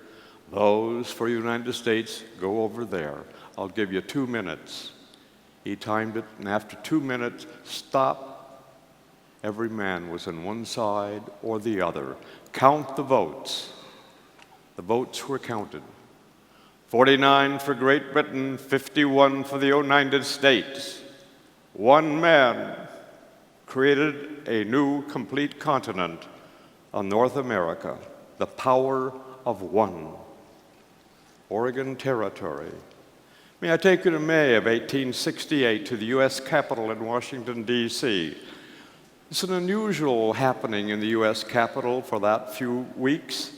Those for the United States, go over there. I'll give you 2 minutes. He timed it, and after 2 minutes, stop. Every man was on one side or the other. Count the votes. The votes were counted. 49 for Great Britain, 51 for the United States. One man created a new complete continent on North America, the power of one. Oregon Territory. May I take you to May of 1868 to the U.S. Capitol in Washington, D.C. It's an unusual happening in the U.S. Capitol for that few weeks.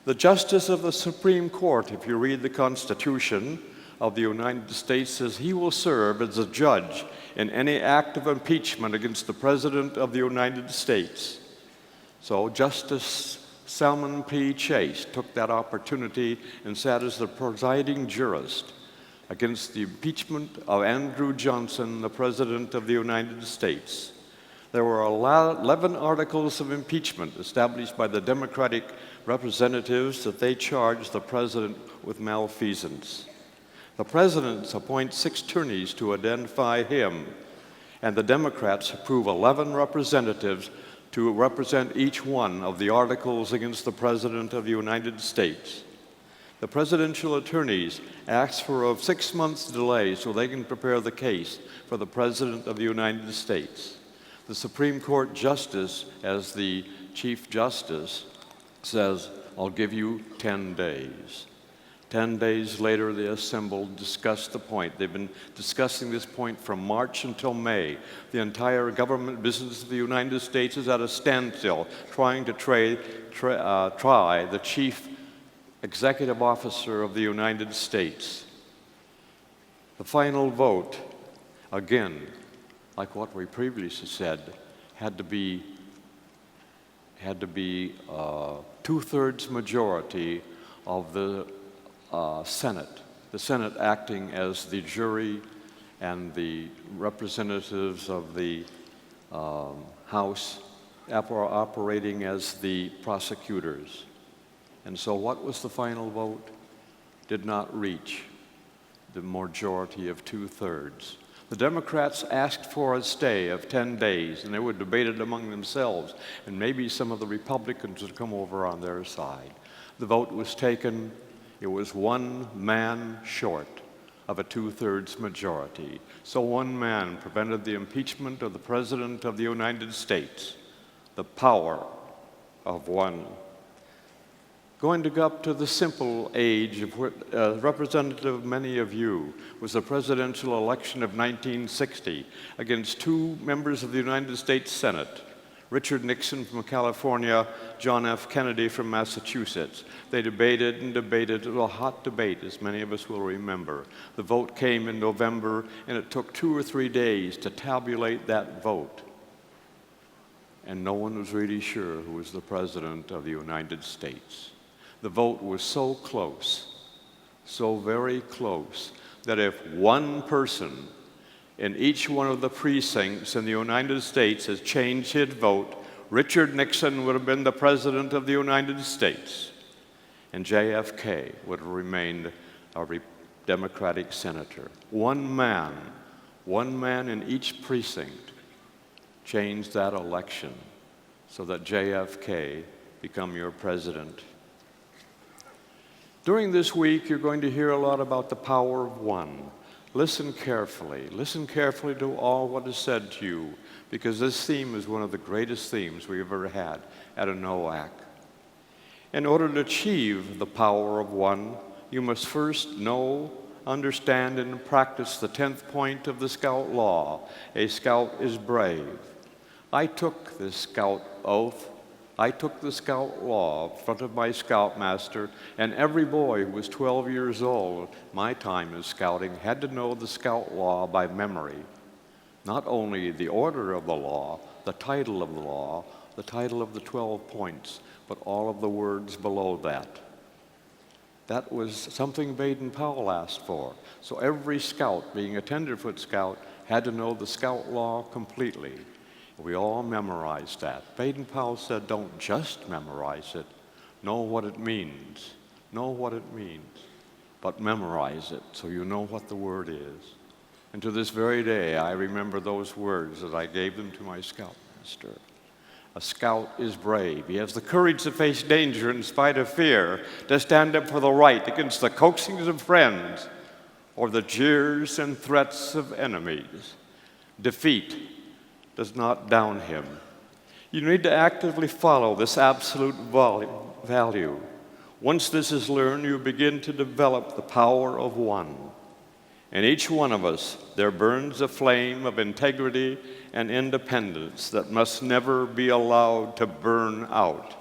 The Justice of the Supreme Court, if you read the Constitution of the United States, says he will serve as a judge in any act of impeachment against the President of the United States. So Justice Salmon P. Chase took that opportunity and sat as the presiding jurist against the impeachment of Andrew Johnson, the President of the United States. There were 11 articles of impeachment established by the Democratic representatives that they charged the President with malfeasance. The President appoints 6 attorneys to identify him, and the Democrats approve 11 representatives to represent each one of the articles against the President of the United States. The presidential attorneys ask for a 6 months delay so they can prepare the case for the President of the United States. The Supreme Court Justice, as the Chief Justice, says, I'll give you 10 days. 10 days later, they assembled, discussed the point. They've been discussing this point from March until May. The entire government business of the United States is at a standstill, trying to try the chief executive officer of the United States. The final vote, again, like what we previously said, had to be 2/3 majority of the Senate. The Senate acting as the jury and the representatives of the House operating as the prosecutors. And so what was the final vote? Did not reach the majority of 2/3. The Democrats asked for a stay of 10 days, and they would debate it among themselves, and maybe some of the Republicans would come over on their side. The vote was taken. It was one man short of a 2/3 majority. So one man prevented the impeachment of the President of the United States. The power of one. Going to go up to the simple age of what representative of many of you was the presidential election of 1960 against 2 members of the United States Senate, Richard Nixon from California, John F. Kennedy from Massachusetts. They debated and debated. It was a hot debate, as many of us will remember. The vote came in November, and it took 2 or 3 days to tabulate that vote. And no one was really sure who was the President of the United States. The vote was so close, so very close, that if one person in each one of the precincts in the United States has changed his vote, Richard Nixon would have been the President of the United States, and JFK would have remained a Democratic senator. One man in each precinct changed that election so that JFK become your president. During this week, you're going to hear a lot about the power of one. Listen carefully. Listen carefully to all what is said to you, because this theme is one of the greatest themes we've ever had at a NOAC. In order to achieve the power of one, you must first know, understand, and practice the 10th point of the Scout Law. A scout is brave. I took this scout oath. I took the Scout Law in front of my Scoutmaster, and every boy who was 12 years old, my time as scouting, had to know the Scout Law by memory. Not only the order of the law, the title of the law, the title of the 12 points, but all of the words below that. That was something Baden-Powell asked for. So every scout, being a tenderfoot scout, had to know the scout law completely. We all memorized that. Baden-Powell said, don't just memorize it, know what it means. Know what it means, but memorize it so you know what the word is. And to this very day, I remember those words as I gave them to my scoutmaster. A scout is brave. He has the courage to face danger in spite of fear, to stand up for the right against the coaxings of friends or the jeers and threats of enemies. Defeat does not down him. You need to actively follow this absolute value. Once this is learned, you begin to develop the power of one. In each one of us, there burns a flame of integrity and independence that must never be allowed to burn out.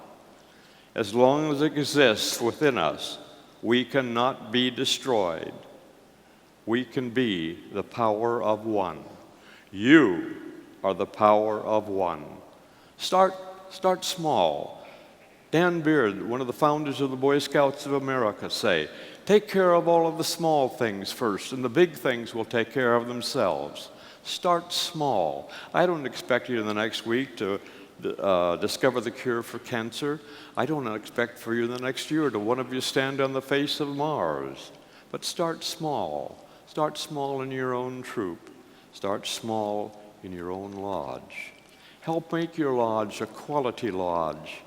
As long as it exists within us, we cannot be destroyed. We can be the power of one. You are the power of one. Start small. Dan Beard, one of the founders of the Boy Scouts of America, say, take care of all of the small things first, and the big things will take care of themselves. Start small. I don't expect you in the next week to discover the cure for cancer. I don't expect for you in the next year to one of you stand on the face of Mars. But start small. Start small in your own troop. Start small in your own lodge. Help make your lodge a quality lodge.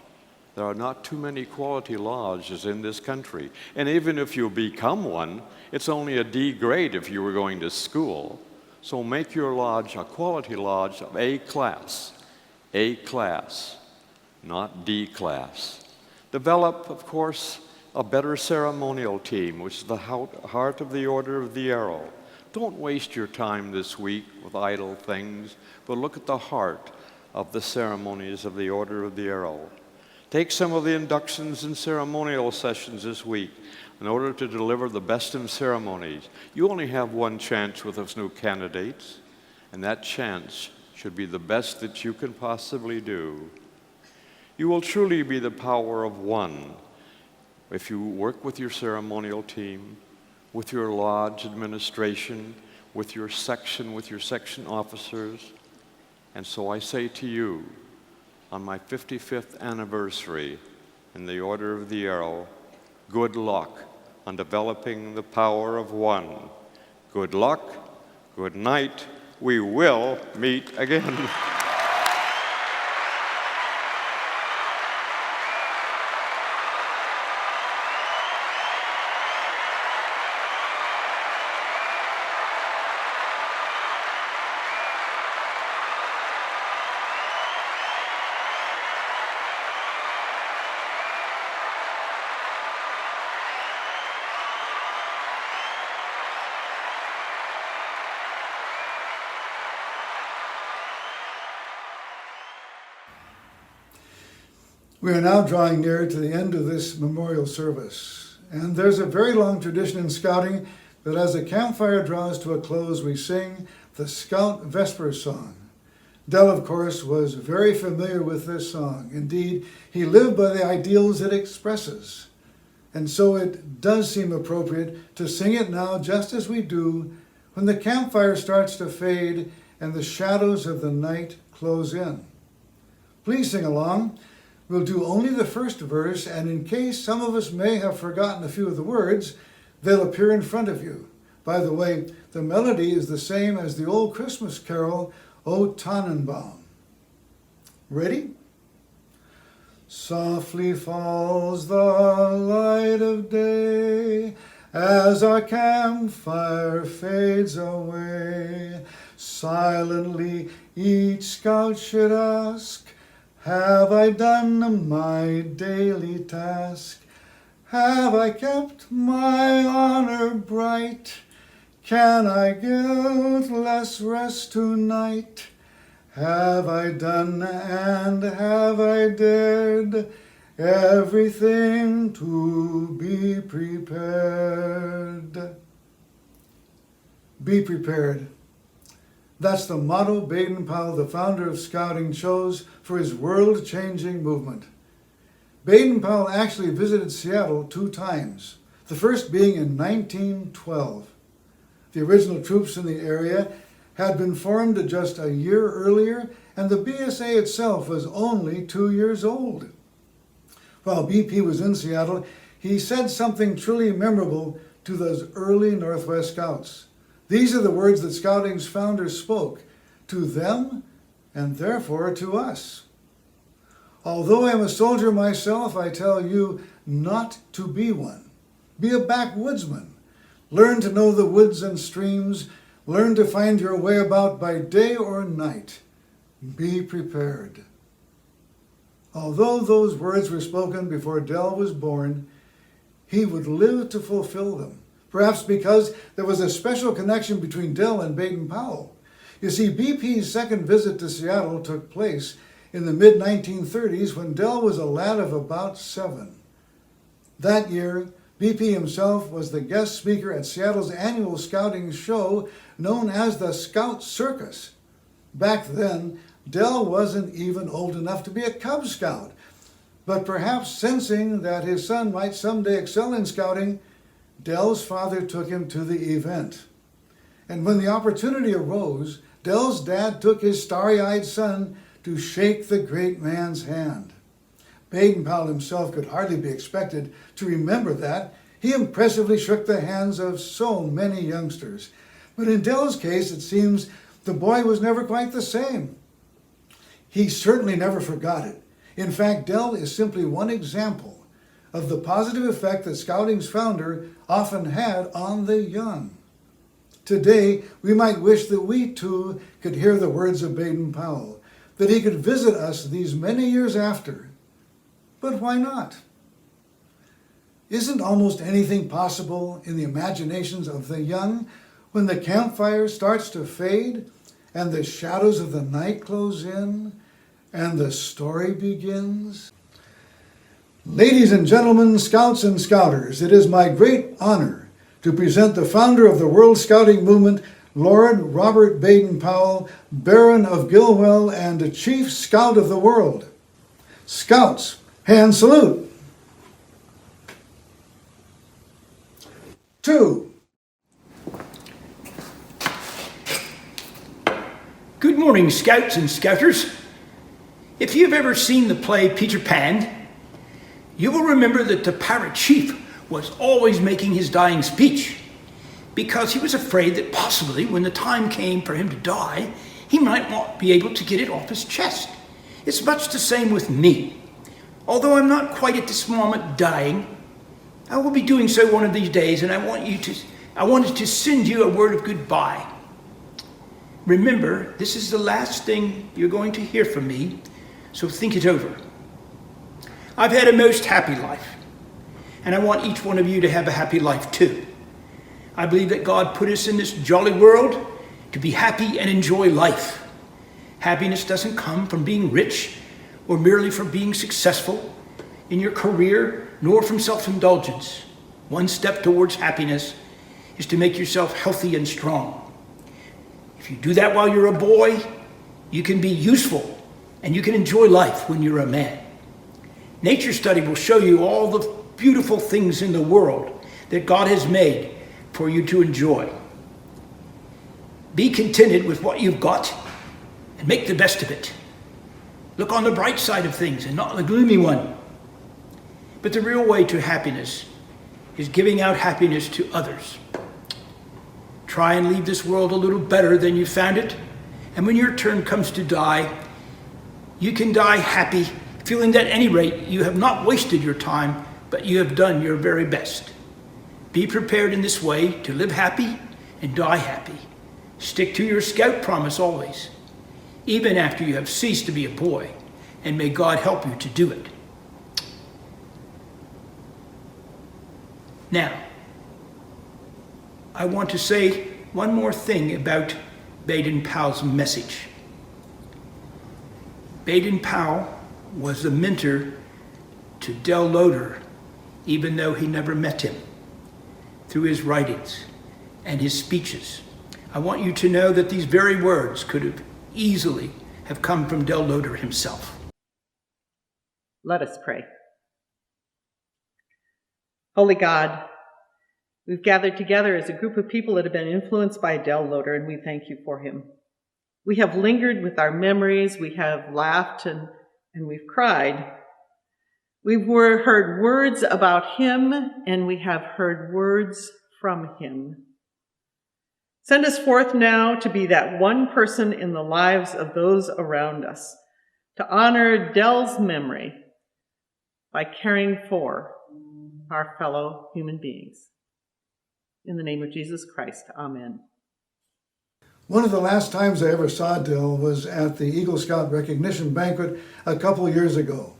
There are not too many quality lodges in this country. And even if you become one, it's only a D grade if you were going to school. So make your lodge a quality lodge of A class, not D class. Develop, of course, a better ceremonial team, which is the heart of the Order of the Arrow. Don't waste your time this week with idle things, but look at the heart of the ceremonies of the Order of the Arrow. Take some of the inductions and ceremonial sessions this week in order to deliver the best in ceremonies. You only have one chance with those new candidates, and that chance should be the best that you can possibly do. You will truly be the power of one if you work with your ceremonial team, with your lodge administration, with your section officers. And so I say to you, on my 55th anniversary in the Order of the Arrow, good luck on developing the power of one. Good luck, good night, we will meet again. We are now drawing near to the end of this memorial service, and there's a very long tradition in scouting that as the campfire draws to a close, we sing the Scout Vespers song. Dell, of course, was very familiar with this song. Indeed, he lived by the ideals it expresses. And so it does seem appropriate to sing it now just as we do when the campfire starts to fade and the shadows of the night close in. Please sing along. We'll do only the first verse, and in case some of us may have forgotten a few of the words, they'll appear in front of you. By the way, the melody is the same as the old Christmas carol, O Tannenbaum. Ready? Softly falls the light of day as our campfire fades away. Silently each scout should ask, have I done my daily task? Have I kept my honor bright? Can I guiltless rest tonight? Have I done and have I dared everything to be prepared? Be prepared. That's the motto Baden-Powell, the founder of Scouting, chose for his world-changing movement. Baden-Powell actually visited Seattle 2 times, the first being in 1912. The original troops in the area had been formed just a year earlier, and the BSA itself was only 2 years old. While BP was in Seattle, he said something truly memorable to those early Northwest Scouts. These are the words that Scouting's founder spoke to them and therefore to us. Although I am a soldier myself, I tell you not to be one. Be a backwoodsman. Learn to know the woods and streams. Learn to find your way about by day or night. Be prepared. Although those words were spoken before Del was born, he would live to fulfill them. Perhaps because there was a special connection between Del and Baden-Powell. You see, BP's second visit to Seattle took place in the mid-1930s when Del was a lad of about 7. That year, BP himself was the guest speaker at Seattle's annual scouting show known as the Scout Circus. Back then, Del wasn't even old enough to be a Cub Scout, but perhaps sensing that his son might someday excel in scouting, Del's father took him to the event. And when the opportunity arose, Del's dad took his starry-eyed son to shake the great man's hand. Baden-Powell himself could hardly be expected to remember that. He impressively shook the hands of so many youngsters. But in Del's case, it seems the boy was never quite the same. He certainly never forgot it. In fact, Del is simply one example of the positive effect that Scouting's founder often had on the young. Today, we might wish that we too could hear the words of Baden-Powell, that he could visit us these many years after. But why not? Isn't almost anything possible in the imaginations of the young when the campfire starts to fade and the shadows of the night close in and the story begins? Ladies and gentlemen, Scouts and Scouters, it is my great honor to present the founder of the World Scouting Movement, Lord Robert Baden-Powell, Baron of Gilwell and Chief Scout of the World. Scouts, hand salute. 2. Good morning, Scouts and Scouters. If you've ever seen the play Peter Pan, you will remember that the pirate chief was always making his dying speech because he was afraid that possibly when the time came for him to die, he might not be able to get it off his chest. It's much the same with me. Although I'm not quite at this moment dying, I will be doing so one of these days, and I wanted to send you a word of goodbye. Remember, this is the last thing you're going to hear from me, so think it over. I've had a most happy life, and I want each one of you to have a happy life too. I believe that God put us in this jolly world to be happy and enjoy life. Happiness doesn't come from being rich or merely from being successful in your career, nor from self-indulgence. One step towards happiness is to make yourself healthy and strong. If you do that while you're a boy, you can be useful and you can enjoy life when you're a man. Nature study will show you all the beautiful things in the world that God has made for you to enjoy. Be contented with what you've got and make the best of it. Look on the bright side of things and not the gloomy one. But the real way to happiness is giving out happiness to others. Try and leave this world a little better than you found it, and when your turn comes to die, you can die happy, feeling that at any rate you have not wasted your time, but you have done your very best. Be prepared in this way to live happy and die happy. Stick to your scout promise always, even after you have ceased to be a boy, and may God help you to do it. Now, I want to say one more thing about Baden-Powell's message. Baden-Powell was the mentor to Del Loder, even though he never met him, through his writings and his speeches. I want you to know that these very words could have easily have come from Del Loder himself. Let us pray. Holy God, we've gathered together as a group of people that have been influenced by Del Loder, and we thank you for him. We have lingered with our memories, we have laughed, and we've cried. We've heard words about him, and we have heard words from him. Send us forth now to be that one person in the lives of those around us, to honor Del's memory by caring for our fellow human beings. In the name of Jesus Christ, amen. One of the last times I ever saw Del was at the Eagle Scout recognition banquet a couple years ago.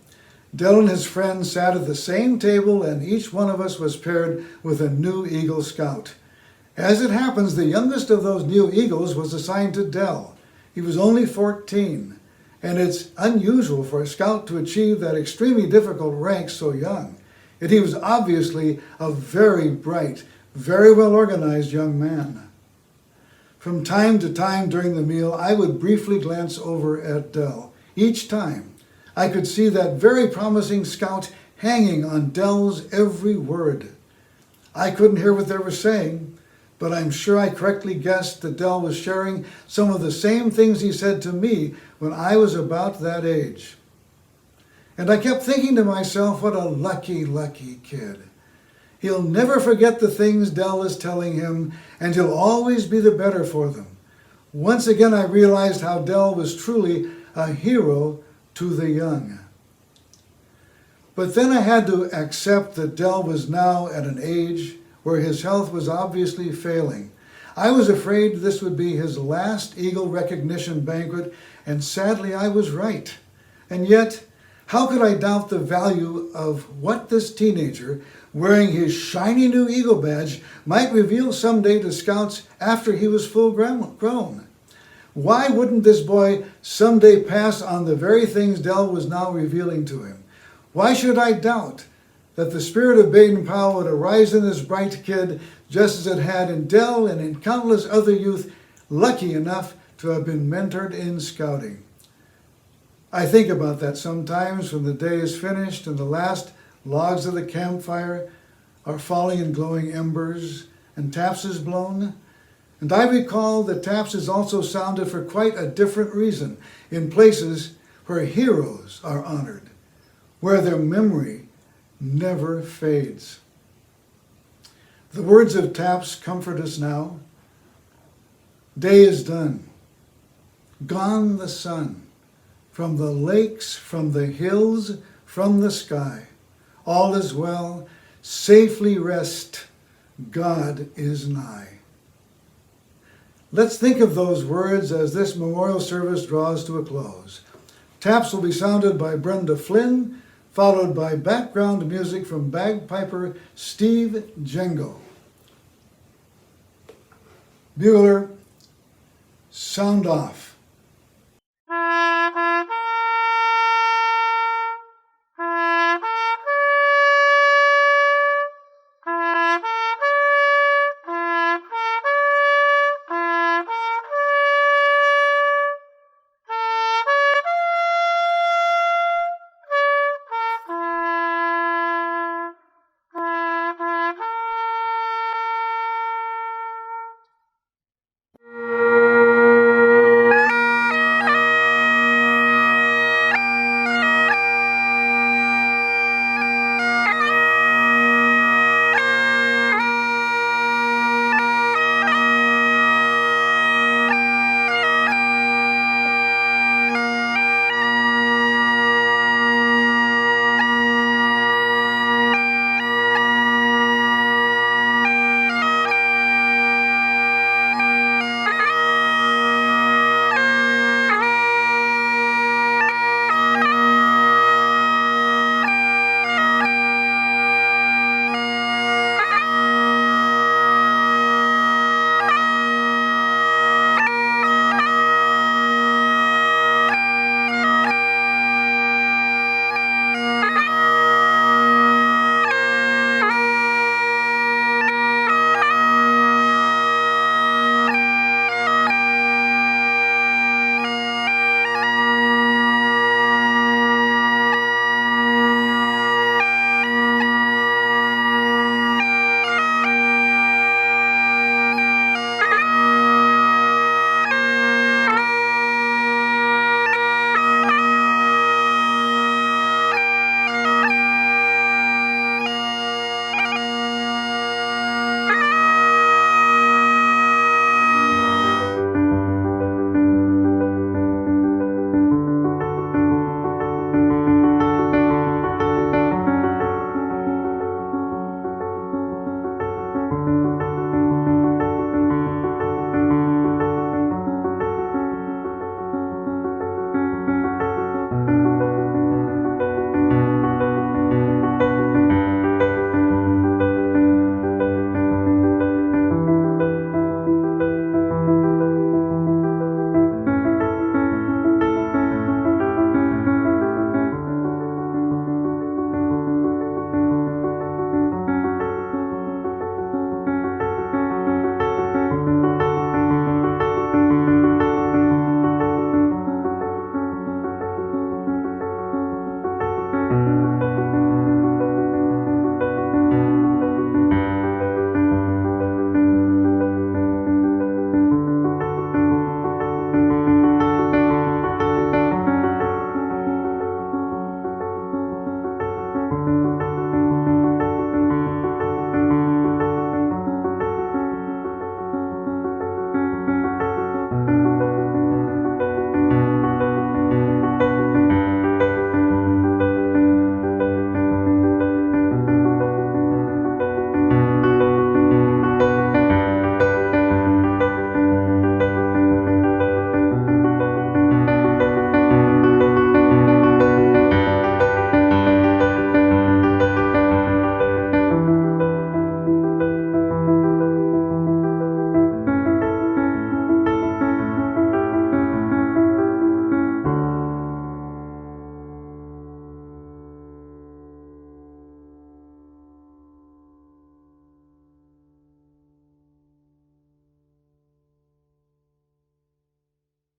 Del and his friends sat at the same table, and each one of us was paired with a new Eagle Scout. As it happens, the youngest of those new Eagles was assigned to Del. He was only 14, and it's unusual for a Scout to achieve that extremely difficult rank so young. Yet he was obviously a very bright, very well-organized young man. From time to time during the meal, I would briefly glance over at Del. Each time, I could see that very promising Scout hanging on Del's every word. I couldn't hear what they were saying, but I'm sure I correctly guessed that Del was sharing some of the same things he said to me when I was about that age. And I kept thinking to myself, what a lucky, lucky kid. He'll never forget the things Del is telling him, and he'll always be the better for them. Once again, I realized how Del was truly a hero to the young. But then I had to accept that Del was now at an age where his health was obviously failing. I was afraid this would be his last Eagle recognition banquet, and sadly I was right. And yet, how could I doubt the value of what this teenager, wearing his shiny new Eagle badge, might reveal someday to Scouts after he was full grown? Why wouldn't this boy someday pass on the very things Del was now revealing to him? Why should I doubt that the spirit of Baden-Powell would arise in this bright kid just as it had in Del and in countless other youth lucky enough to have been mentored in scouting? I think about that sometimes when the day is finished and the last logs of the campfire are falling in glowing embers and taps is blown. And I recall that taps is also sounded for quite a different reason in places where heroes are honored, where their memory never fades. The words of taps comfort us now. Day is done. Gone the sun. From the lakes, from the hills, from the sky. All is well. Safely rest. God is nigh. Let's think of those words as this memorial service draws to a close. Taps will be sounded by Brenda Flynn, followed by background music from bagpiper Steve Gengo. Bugler, sound off.